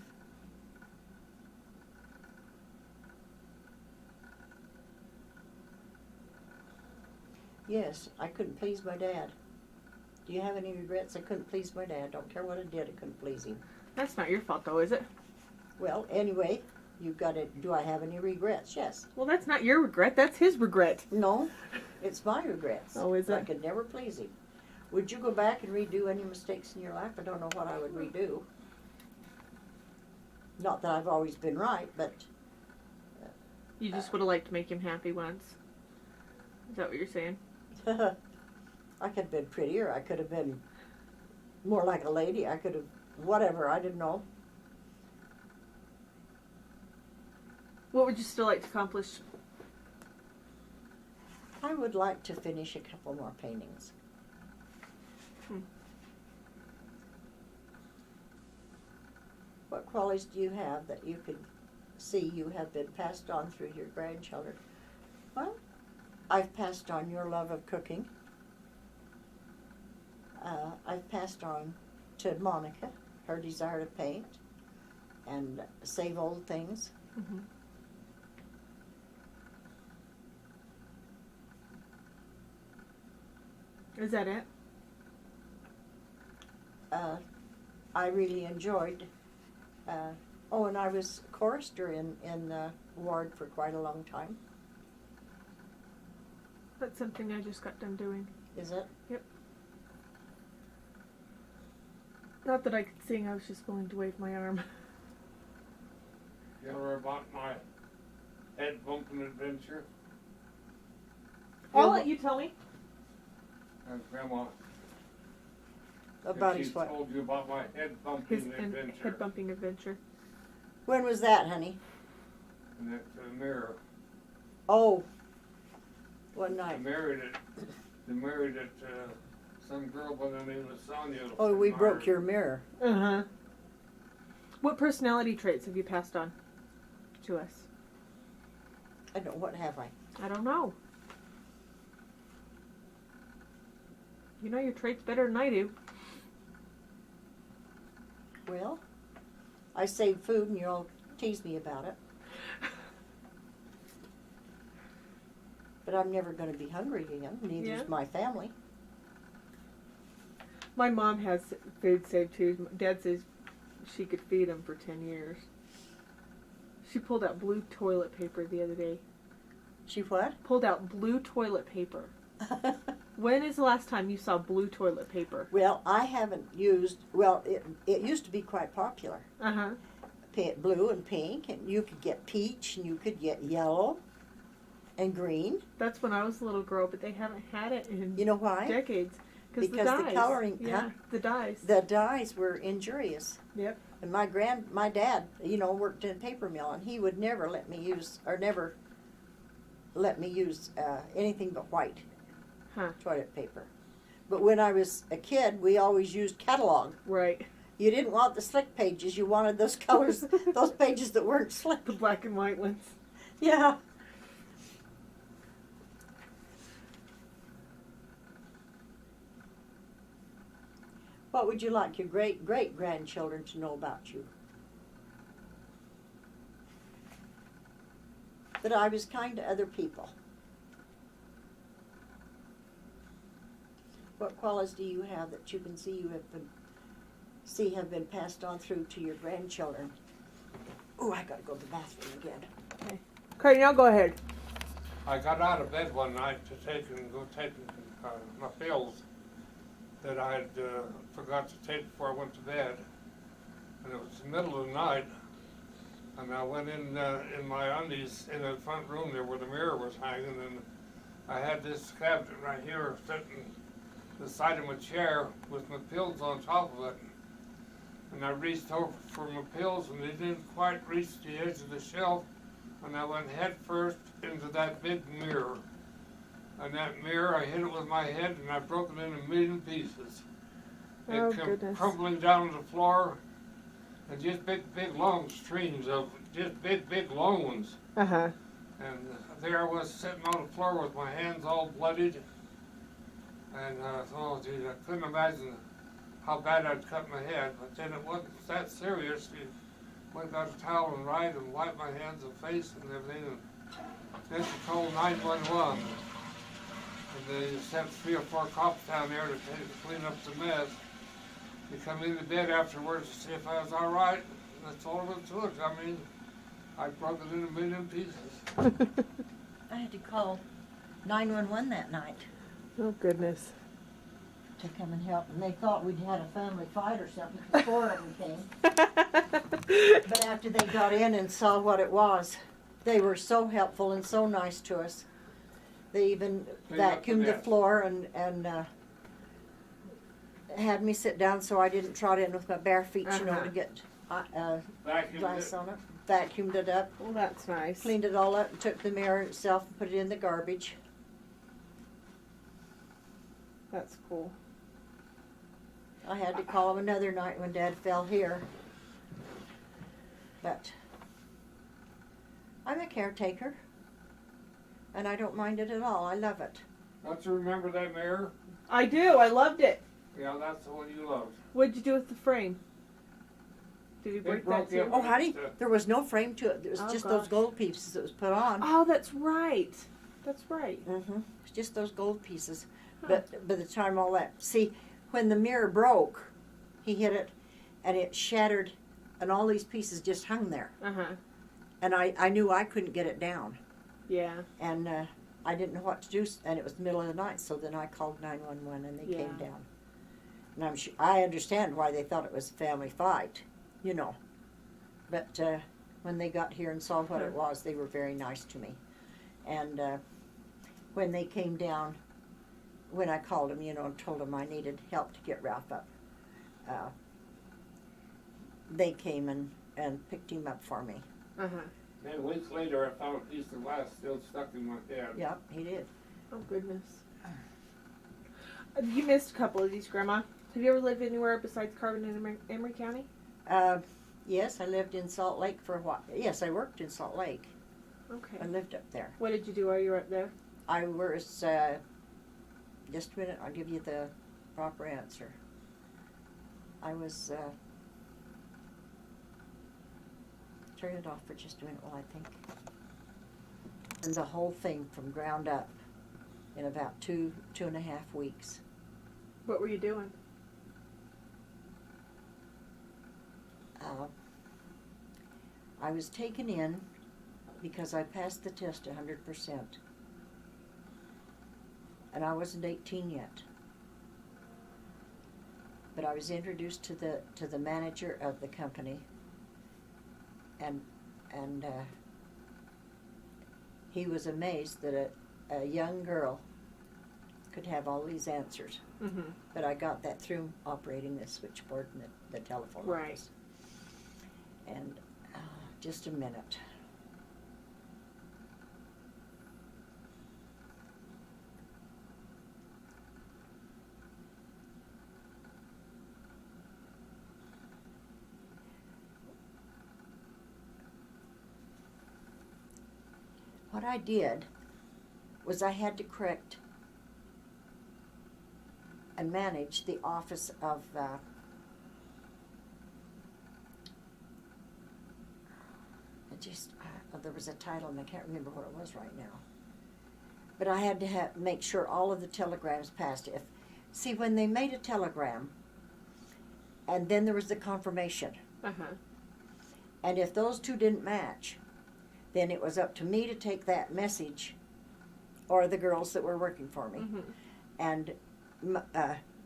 S1: Yes, I couldn't please my dad. Do you have any regrets? I couldn't please my dad. Don't care what I did, I couldn't please him.
S2: That's not your fault, though, is it?
S1: Well, anyway, you've got to, do I have any regrets? Yes.
S2: Well, that's not your regret. That's his regret.
S1: No, it's my regrets.
S2: Oh, is
S1: I
S2: it?
S1: could never please him. Would you go back and redo any mistakes in your life? I don't know what I would redo. Not that I've always been right, but
S2: You just would have liked to make him happy once. Is that what you're saying?
S1: I could have been prettier. I could have been more like a lady. I could have, whatever, I didn't know.
S2: What would you still like to accomplish?
S1: I would like to finish a couple more paintings. What qualities do you have that you could see you have been passed on through your grandchildren? Well, I've passed on your love of cooking. I've passed on to Monica her desire to paint and save old things.
S2: Mm-hmm. Is that it?
S1: I really enjoyed. And I was chorister in the ward for quite a long time.
S2: That's something I just got done doing.
S1: Is it?
S2: Yep. Not that I could sing, I was just willing to wave my arm.
S3: You ever about my head bumping adventure?
S2: I'll let you tell me.
S3: And Grandma,
S1: About
S3: she
S1: his what?
S3: told you about my head
S2: His
S3: bumping adventure.
S2: head bumping adventure.
S1: When was that, honey?
S3: And that mirror.
S1: Oh, one
S3: They
S1: night.
S3: married it. They married it to some girl by the name of Sonia.
S1: Oh, we
S3: from
S1: broke
S3: Ireland.
S1: your mirror.
S2: Uh-huh. What personality traits have you passed on to us?
S1: I don't know, what have I?
S2: I don't know. You know your traits better than I do.
S1: Well, I save food and you'll tease me about it. But I'm never going to be hungry again. Neither
S2: Yeah.
S1: is my family.
S2: My mom has food saved too. Dad says she could feed him for 10 years. She pulled out blue toilet paper the other day.
S1: She what?
S2: Pulled out blue toilet paper. When is the last time you saw blue toilet paper?
S1: Well, I haven't used, it used to be quite popular.
S2: Uh-huh.
S1: Blue and pink, and you could get peach, and you could get yellow and green.
S2: That's when I was a little girl, but they haven't had it in
S1: You know why?
S2: decades.
S1: Because
S2: the
S1: the
S2: dyes.
S1: coloring-
S2: Yeah,
S1: huh?
S2: the dyes.
S1: The dyes were injurious.
S2: Yep.
S1: And my dad, worked in a paper mill, and he would never let me use, anything but white
S2: Huh.
S1: toilet paper. But when I was a kid, we always used catalog.
S2: Right.
S1: You didn't want the slick pages. You wanted those colors, those pages that weren't slick.
S2: The black and white ones.
S1: Yeah. What would you like your great-great-grandchildren to know about you? That I was kind to other people. What qualities do you have that you can see have been passed on through to your grandchildren? Oh, I gotta go to the bathroom again.
S2: Okay, now go ahead.
S3: I got out of bed one night to go take my pills that I had forgot to take before I went to bed. And it was the middle of the night, and I went in my undies in the front room there where the mirror was hanging, and I had this cabinet right here sitting the side of my chair with my pills on top of it. And I reached over for my pills, and they didn't quite reach the edge of the shelf, and I went head first into that big mirror. And that mirror, I hit it with my head, and I broke it into a million pieces.
S2: Oh,
S3: It came
S2: goodness.
S3: crumbling down to the floor, and just big, long streams of just big, long ones.
S2: Uh-huh.
S3: And there I was sitting on the floor with my hands all bloodied. And oh, geez, I couldn't imagine how bad I'd cut my head. But then it wasn't that serious. We went got a towel and dried and wiped my hands and face and everything. And then she called 911. And they sent 3 or 4 cops down there to clean up the mess. They come into bed afterwards to see if I was all right. And that's all there was to it. I mean, I broke it into a million pieces.
S1: I had to call 911 that night
S2: Oh, goodness.
S1: to come and help, and they thought we'd had a family fight or something, 'cause 4 of them came. But after they got in and saw what it was, they were so helpful and so nice to us. They even
S3: Cleaned up the
S1: vacuumed the
S3: mess.
S1: floor and had me sit down so I didn't trot in with my bare feet, you know,
S2: Uh-huh.
S1: to get
S3: Vacuumed
S1: glass
S3: it.
S1: on it. Vacuumed it up,
S2: Well, that's nice.
S1: cleaned it all up, and took the mirror itself and put it in the garbage.
S2: That's cool.
S1: I had to call him another night when Dad fell here. But I'm a caretaker, and I don't mind it at all. I love it.
S3: Don't you remember that mirror?
S2: I do. I loved it.
S3: Yeah, that's the one you loved.
S2: What'd you do with the frame? Did you
S3: It
S2: break
S3: broke
S2: that too?
S3: the-
S1: Oh, honey, there was no frame to it. It was
S2: Oh,
S1: just
S2: gosh.
S1: those gold pieces that was put on.
S2: Oh, that's right. That's right.
S1: Mm-hmm. It's just those gold pieces.
S2: Huh.
S1: But by the time all that, see, when the mirror broke, he hit it, and it shattered, and all these pieces just hung there.
S2: Uh-huh.
S1: And I knew I couldn't get it down.
S2: Yeah.
S1: And I didn't know what to do, and it was the middle of the night, so then I called 911 and they
S2: Yeah.
S1: came down. And I understand why they thought it was a family fight, you know. But when they got here and saw what it was, they were very nice to me. And when they came down, when I called them, you know, and told them I needed help to get Ralph up, they came and picked him up for me.
S2: Uh-huh.
S3: And weeks later, I found a piece of glass still stuck in my head.
S1: Yep, he did.
S2: Oh, goodness. You missed a couple of these, Grandma. Have you ever lived anywhere besides Carbon and Emery County?
S1: Yes, I lived in Salt Lake for a while. Yes, I worked in Salt Lake.
S2: Okay.
S1: I lived up there.
S2: What did you do while you were up there?
S1: I was, just a minute, I'll give you the proper answer. I was, turn it off for just a minute while I think. And the whole thing from ground up in about 2.5 weeks.
S2: What were you doing?
S1: I was taken in because I passed the test 100%. And I wasn't 18 yet. But I was introduced to the manager of the company, and he was amazed that a young girl could have all these answers.
S2: Mm-hmm.
S1: But I got that through operating the switchboard and the telephone
S2: Right.
S1: office. And just a minute. What I did was I had to correct and manage the office of there was a title and I can't remember what it was right now. But I had to make sure all of the telegrams passed. See, when they made a telegram, and then there was the confirmation,
S2: Uh-huh.
S1: and if those two didn't match, then it was up to me to take that message or the girls that were working for me,
S2: Mhm.
S1: and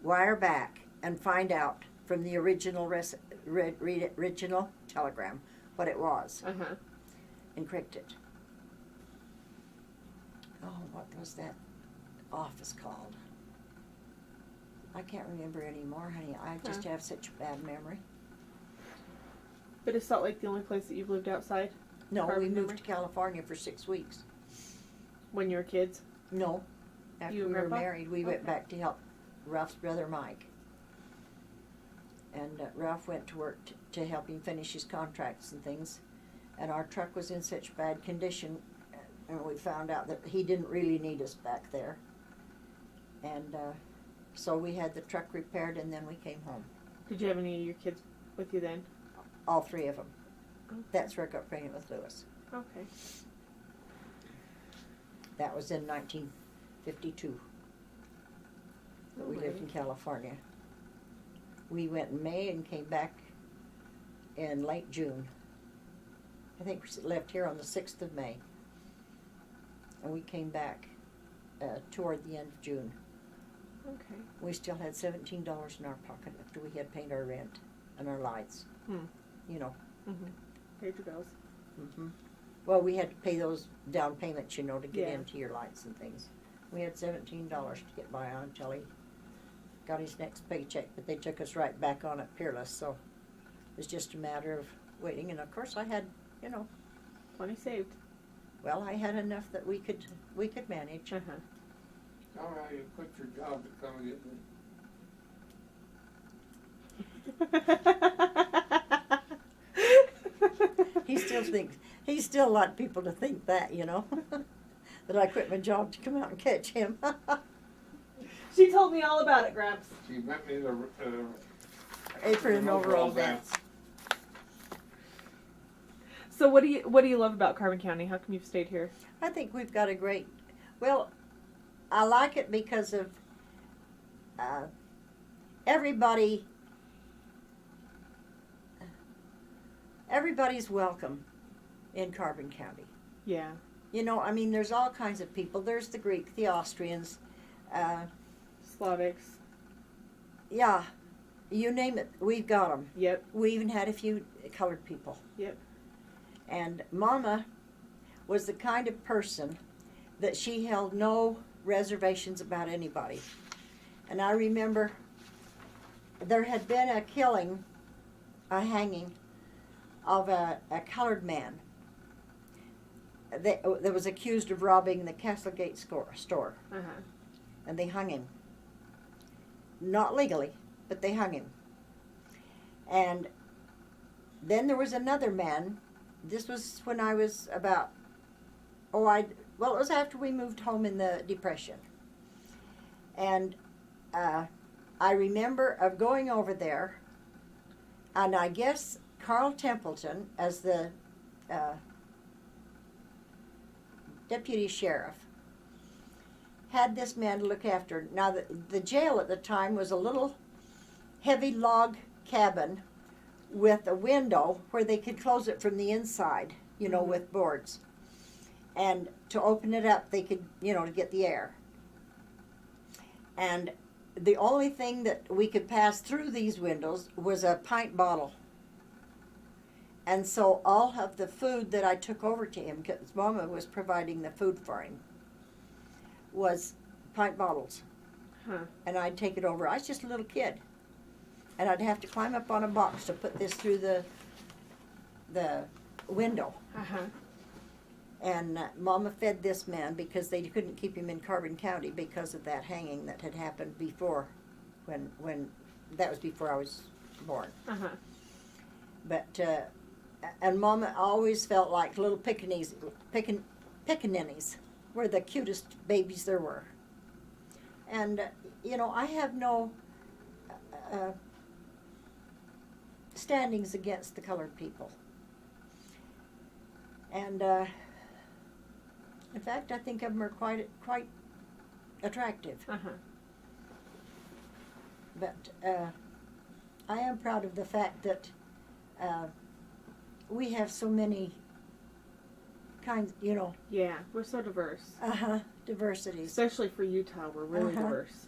S1: wire back and find out from the original original telegram what it was,
S2: Uh-huh.
S1: encrypt it. Oh, what was that office called? I can't remember anymore, honey. I just have such a bad memory.
S2: But is Salt Lake the only place that you've lived outside
S1: No, we
S2: Carbon
S1: moved
S2: memory?
S1: to California for 6 weeks.
S2: when you were kids?
S1: No, after
S2: You
S1: we
S2: and
S1: were
S2: Grandpa?
S1: married, we went
S2: Okay.
S1: back to help Ralph's brother Mike. And Ralph went to work to help him finish his contracts and things. And our truck was in such bad condition, and we found out that he didn't really need us back there. And so we had the truck repaired, and then we came home.
S2: Did you have any of your kids with you then?
S1: All 3 of them.
S2: Okay.
S1: That's where I got pregnant with Lois.
S2: Okay.
S1: That was in 1952. That we lived in California. We went in May and came back in late June. I think we left here on the 6th of May. And we came back toward the end of June.
S2: Okay.
S1: We still had $17 in our pocket after we had paid our rent and our lights.
S2: Hmm.
S1: You know.
S2: Mhm. Paid your bills.
S1: Hmm. Well, we had to pay those down payments, you know, to get
S2: Yeah.
S1: into your lights and things. We had $17 to get by on until he got his next paycheck, but they took us right back on at Peerless, so it was just a matter of waiting. And of course, I had, you know,
S2: Plenty saved.
S1: well, I had enough that we could manage.
S2: Uh-huh.
S3: Tell me how you quit your job to come get me.
S1: He still like people to think that, you know, that I quit my job to come out and catch him.
S2: She told me all about it, Gramps.
S3: She met me the
S1: Apron and overall dance.
S2: So what do you love about Carbon County? How come you've stayed here?
S1: I think we've got a great, well, I like it because of everybody's welcome in Carbon County.
S2: Yeah.
S1: You know, I mean, there's all kinds of people. There's the Greek, the Austrians,
S2: Slavics.
S1: yeah, you name it, we've got them.
S2: Yep.
S1: We even had a few colored people.
S2: Yep.
S1: And Mama was the kind of person that she held no reservations about anybody. And I remember there had been a killing, a hanging of a colored man that was accused of robbing the Castlegate store.
S2: Uh-huh.
S1: And they hung him. Not legally, but they hung him. And then there was another man. This was when I was about, it was after we moved home in the Depression. And I remember of going over there, and I guess Carl Templeton, as the deputy sheriff, had this man to look after. Now, the jail at the time was a little heavy log cabin with a window where they could close it from the inside, you know,
S2: Mhm.
S1: with boards. And to open it up, they could, you know, to get the air. And the only thing that we could pass through these windows was a pint bottle. And so all of the food that I took over to him, because Mama was providing the food for him, was pint bottles.
S2: Huh.
S1: And I'd take it over. I was just a little kid. And I'd have to climb up on a box to put this through the window.
S2: Uh-huh.
S1: And Mama fed this man because they couldn't keep him in Carbon County because of that hanging that had happened before, when that was before I was born.
S2: Uh-huh.
S1: But and Mama always felt like little pickaninnies were the cutest babies there were. And you know, I have no standings against the colored people. And in fact, I think of them are quite attractive.
S2: Uh-huh.
S1: But I am proud of the fact that we have so many kinds,
S2: Yeah, we're so diverse.
S1: diversities.
S2: Especially for Utah, we're really diverse.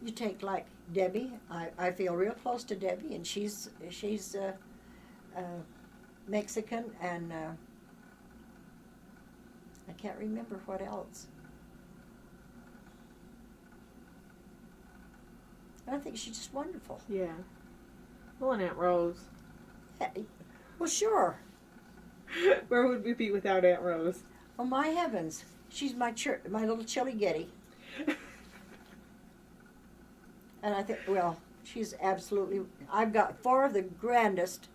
S1: You take like Debbie. I feel real close to Debbie, and she's Mexican, and I can't remember what else. I think she's just wonderful.
S2: Yeah. Well, and Aunt Rose.
S1: Well, sure.
S2: Where would we be without Aunt Rose?
S1: Oh my heavens, she's my little chili getty. And I think, well, she's absolutely. I've got 4 of the grandest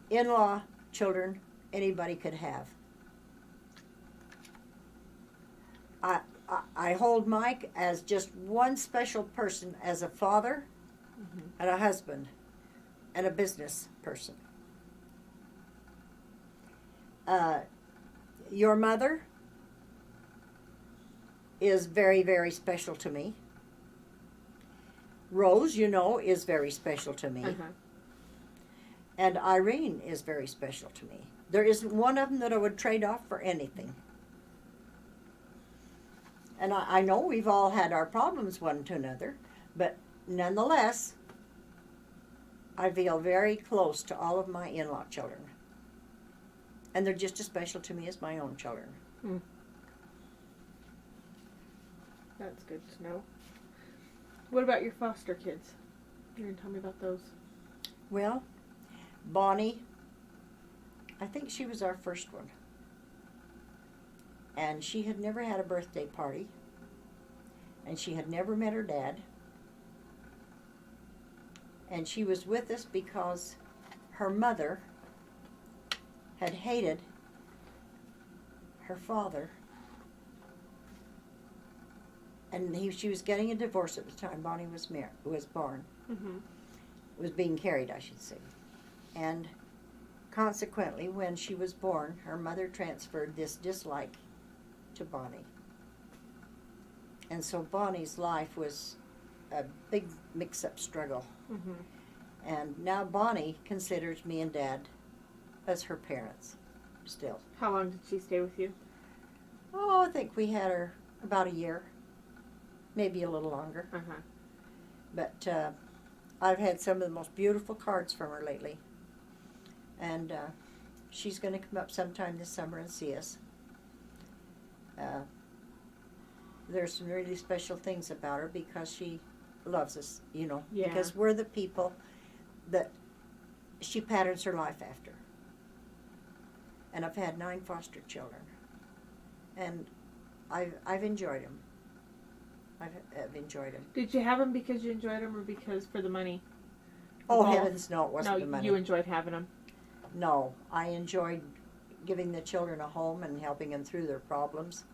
S1: in-law children anybody could have. I hold Mike as just one special person, as a father, and a husband, and a business person. Your mother is very, very special to me. Rose, is very special to me. And Irene is very special to me. There isn't one of them that I would trade off for anything. And I know we've all had our problems one to another, but nonetheless, I feel very close to all of my in-law children. And they're just as special to me as my own children.
S2: That's good to know. What about your foster kids? You going to tell me about those?
S1: Well, Bonnie, I think she was our first one. And she had never had a birthday party. And she had never met her dad. And she was with us because her mother had hated her father. And she was getting a divorce at the time Bonnie was born. Was being carried, I should say. And consequently, when she was born, her mother transferred this dislike to Bonnie. And so Bonnie's life was a big mix-up struggle. And now Bonnie considers me and Dad as her parents still.
S2: How long did she stay with you?
S1: Oh, I think we had her about a year. Maybe a little longer. But I've had some of the most beautiful cards from her lately. And she's going to come up sometime this summer and see us. There's some really special things about her because she loves us,
S2: Yeah.
S1: because we're the people that she patterns her life after. And I've had 9 foster children. And I've enjoyed them. I've enjoyed them.
S2: Did you have them because you enjoyed them or because for the money?
S1: Oh,
S2: Both?
S1: heavens, no, it wasn't
S2: No,
S1: the money.
S2: you enjoyed having them.
S1: No, I enjoyed giving the children a home and helping them through their problems.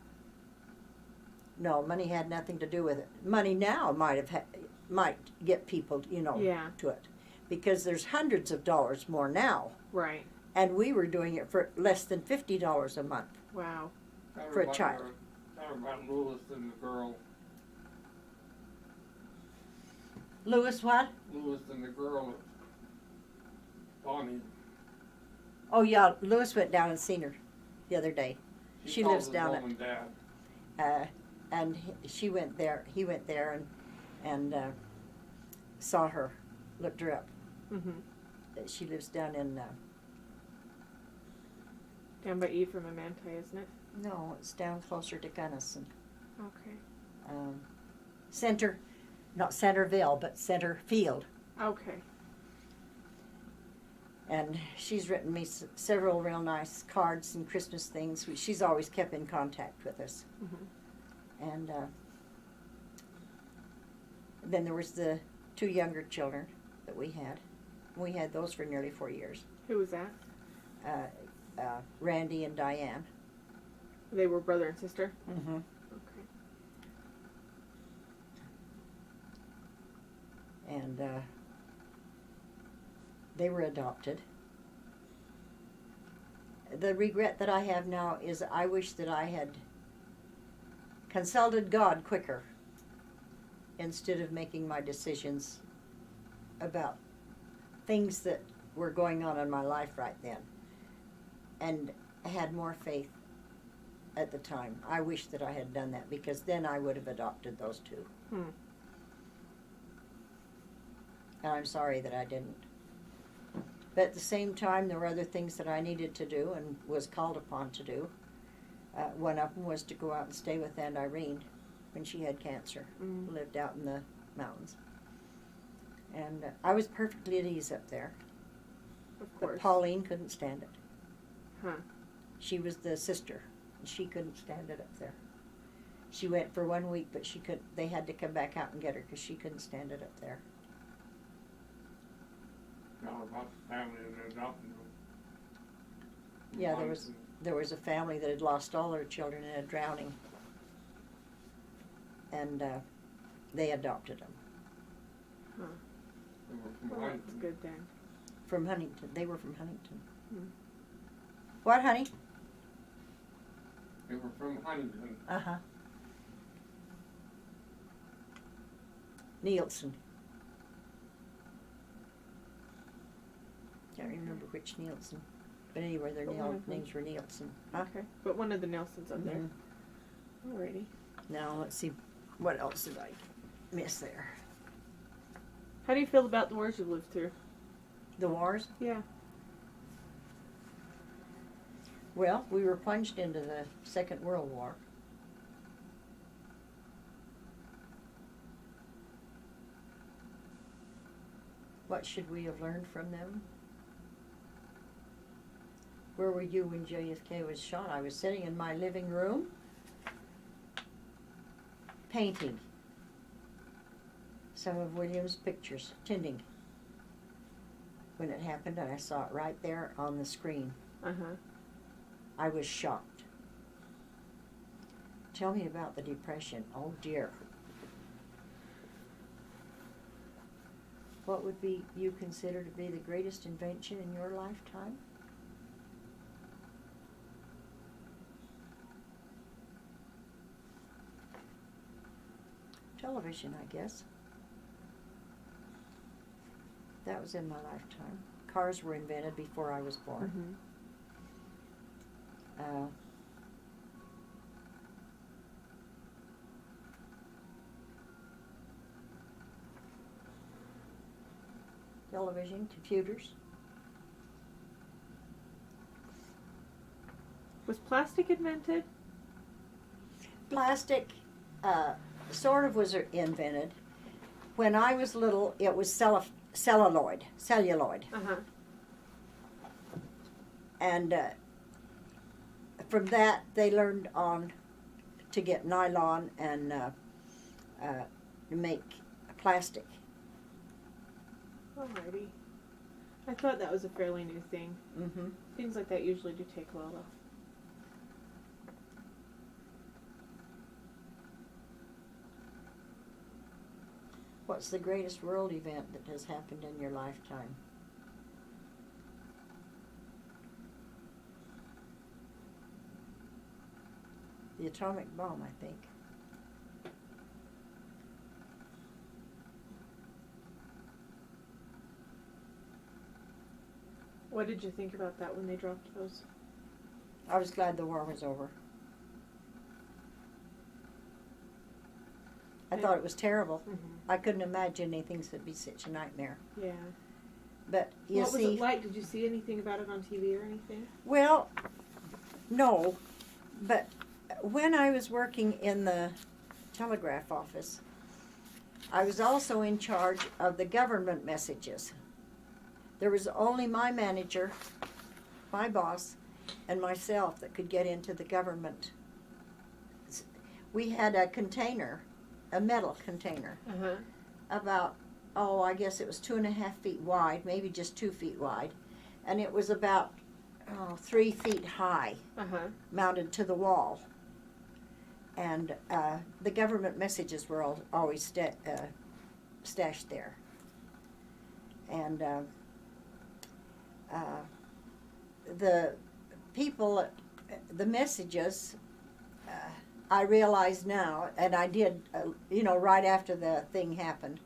S1: No, money had nothing to do with it. Money now might get people,
S2: Yeah.
S1: to it. Because there's hundreds of dollars more now.
S2: Right.
S1: And we were doing it for less than $50 a month.
S2: Wow.
S1: For a child.
S3: Tell her about Lois and the girl.
S1: Lois what?
S3: Lois and the girl. Bonnie.
S1: Oh yeah, Lois went down and seen her the other day. She
S3: calls
S1: lives
S3: his
S1: down
S3: mom and dad.
S1: And he went there and saw her, looked her up. She lives down in
S2: Down by Ephraim and Manti, isn't it?
S1: no, it's down closer to Gunnison.
S2: Okay.
S1: Not Centerville, but Centerfield.
S2: Okay.
S1: And she's written me several real nice cards and Christmas things. She's always kept in contact with us. And then there was the 2 younger children that we had. We had those for nearly 4 years.
S2: Who was that?
S1: Randy and Diane.
S2: They were brother and sister?
S1: Mm-hmm.
S2: Okay.
S1: And they were adopted. The regret that I have now is I wish that I had consulted God quicker instead of making my decisions about things that were going on in my life right then. And I had more faith at the time. I wish that I had done that, because then I would have adopted those two. And I'm sorry that I didn't. But at the same time, there were other things that I needed to do and was called upon to do. One of them was to go out and stay with Aunt Irene when she had cancer. Lived out in the mountains. And I was perfectly at ease up there.
S2: Of
S1: But
S2: course.
S1: Pauline couldn't stand it.
S2: Huh.
S1: She was the sister, and she couldn't stand it up there. She went for 1 week, but she could. They had to come back out and get her because she couldn't stand it up there.
S3: Now about the family and their adopting them.
S1: Yeah, there was a family that had lost all their children in a drowning, and they adopted them
S3: They were from
S2: Well, that's
S3: Huntington.
S2: good then.
S1: from Huntington. They were from Huntington.
S2: Hmm.
S1: What, honey?
S3: They were from Huntington.
S1: Uh-huh. Nielsen. Can't remember which Nielsen. But anyway, their
S2: But one of them.
S1: names were Nielsen. Huh?
S2: Okay. But one of the Nelsons up there.
S1: Mhm.
S2: Alrighty.
S1: Now, let's see. What else did I miss there?
S2: How do you feel about the wars you've lived through?
S1: The wars?
S2: Yeah.
S1: Well, we were plunged into the Second World War. What should we have learned from them? Where were you when JFK was shot? I was sitting in my living room, painting some of William's pictures, tinting, when it happened, and I saw it right there on the screen.
S2: Uh-huh.
S1: I was shocked. Tell me about the Depression. Oh dear. What would be you consider to be the greatest invention in your lifetime? Television, I guess. That was in my lifetime. Cars were invented before I was born.
S2: Mm-hmm.
S1: Television, computers.
S2: Was plastic invented?
S1: Plastic sort of was invented. When I was little, it was celluloid.
S2: Uh-huh.
S1: And from that, they learned on to get nylon and to make plastic.
S2: Alrighty. I thought that was a fairly new thing.
S1: Mm-hmm.
S2: Things like that usually do take a while though.
S1: What's the greatest world event that has happened in your lifetime? The atomic bomb, I think.
S2: What did you think about that when they dropped those?
S1: I was glad the war was over. I
S2: Yeah.
S1: thought it was terrible.
S2: Mm-hmm.
S1: I couldn't imagine anything that would be such a nightmare.
S2: Yeah.
S1: But you
S2: What was
S1: see,
S2: it like? Did you see anything about it on TV or anything?
S1: well, no, but when I was working in the telegraph office, I was also in charge of the government messages. There was only my manager, my boss, and myself that could get into the government. We had a container, a metal container,
S2: Uh-huh.
S1: about, I guess it was 2.5 feet wide, maybe just 2 feet wide, and it was about 3 feet high,
S2: Uh-huh.
S1: mounted to the wall. And the government messages were always stashed there. And the people, the messages, I realize now, and I did, right after the thing happened,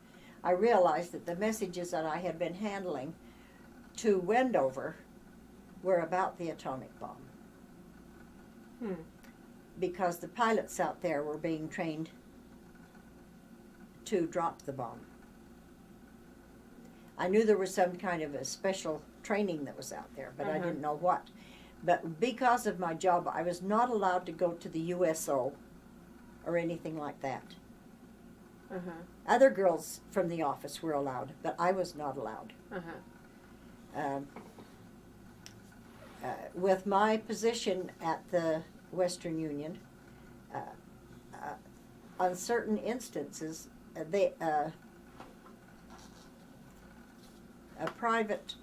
S1: I realized that the messages that I had been handling to Wendover were about the atomic bomb. Because the pilots out there were being trained to drop the bomb. I knew there was some kind of a special training that was out there, but I didn't know what. But because of my job, I was not allowed to go to the USO or anything like that. Other girls from the office were allowed, but I was not allowed. With my position at the Western Union, on certain instances, a private,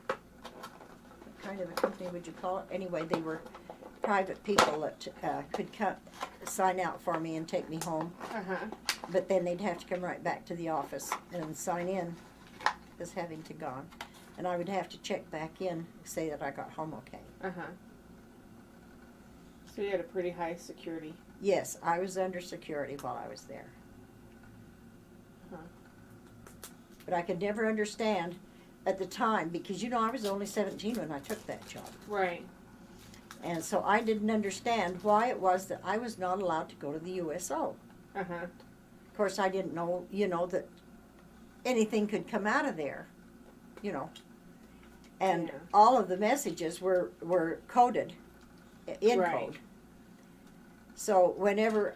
S1: what kind of a company would you call it? Anyway, they were private people that could sign out for me and take me home. But then they'd have to come right back to the office and sign in as having to gone. And I would have to check back in, say that I got home okay.
S2: So you had a pretty high security.
S1: Yes, I was under security while I was there. But I could never understand at the time, because I was only 17 when I took that job.
S2: Right.
S1: And so I didn't understand why it was that I was not allowed to go to the USO. Of course, I didn't know, that anything could come out of there, And all of the messages were coded, in code. So whenever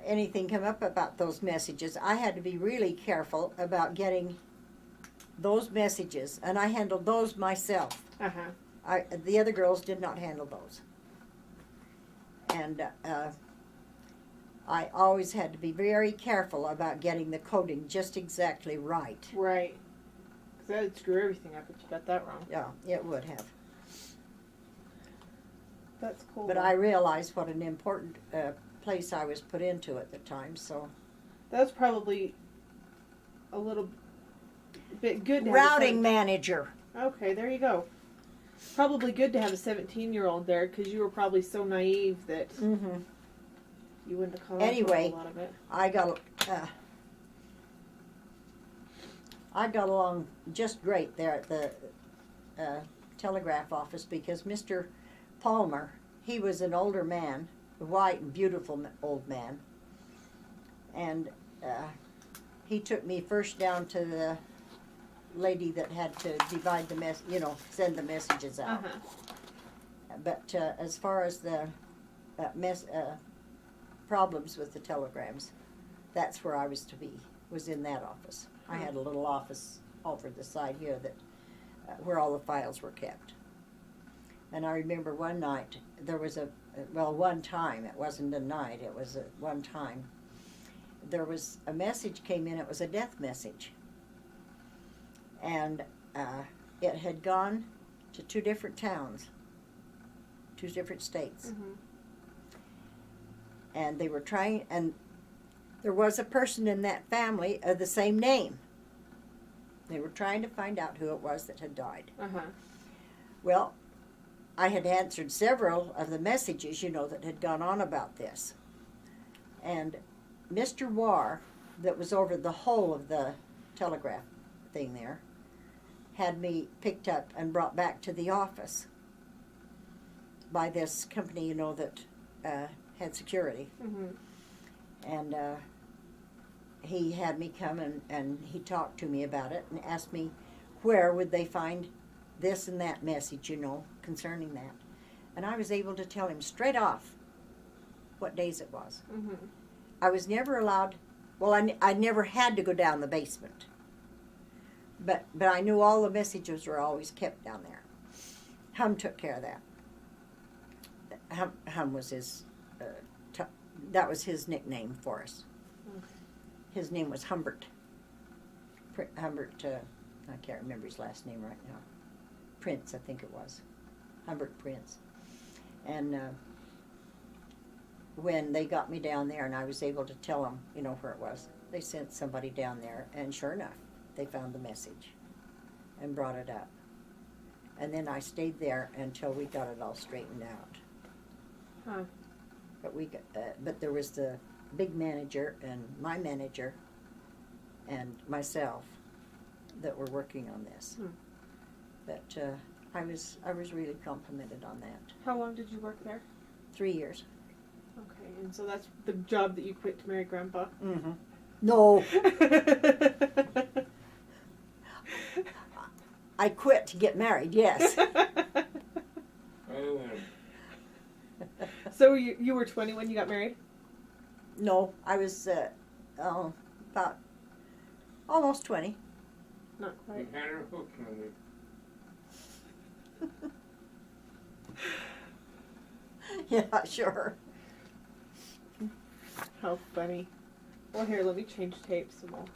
S1: anything come up about those messages, I had to be really careful about getting those messages, and I handled those myself. The other girls did not handle those. And I always had to be very careful about getting the coding just exactly right.
S2: Right. Because that would screw everything up if you got that wrong.
S1: Yeah, it would have.
S2: That's cool.
S1: But I realized what an important place I was put into at the time, so.
S2: That's probably a little bit good to have
S1: Routing manager.
S2: Okay, there you go. Probably good to have a 17-year-old there, because you were probably so naive that you wouldn't have caught on to a lot of it.
S1: I got along just great there at the telegraph office, because Mr. Palmer, he was an older man, a white and beautiful old man, and he took me first down to the lady that had to divide the send the messages out. But as far as the problems with the telegrams, that's where I was to be, was in that office. I had a little office over the side here that where all the files were kept. And I remember one night, there was one time, it wasn't a night, it was one time, there was a message came in, it was a death message. And it had gone to 2 different towns, 2 different states. And they were trying, and there was a person in that family of the same name. They were trying to find out who it was that had died. Well, I had answered several of the messages, that had gone on about this. And Mr. Warr, that was over the whole of the telegraph thing there, had me picked up and brought back to the office by this company, that had security. And he had me come and he talked to me about it and asked me where would they find this and that message, concerning that. And I was able to tell him straight off what days it was. I was never allowed, I never had to go down the basement. But I knew all the messages were always kept down there. Hum took care of that. Hum was his, that was his nickname for us. His name was Humbert. Humbert, I can't remember his last name right now. Prince, I think it was. Humbert Prince. And when they got me down there and I was able to tell them, where it was, they sent somebody down there, and sure enough, they found the message and brought it up. And then I stayed there until we got it all straightened out. But but there was the big manager and my manager, and myself that were working on this.
S2: Hmm.
S1: But I was really complimented on that.
S2: How long did you work there?
S1: 3 years.
S2: Okay, and so that's the job that you quit to marry Grandpa?
S1: Mm-hmm. No, I quit to get married. Yes.
S3: Oh,
S2: So you were 20 when you got married?
S1: No, I was about almost 20.
S2: Not
S3: you
S2: quite.
S3: had her hooked on it.
S1: Yeah, sure.
S2: How funny. Well, here, let me change tapes and we'll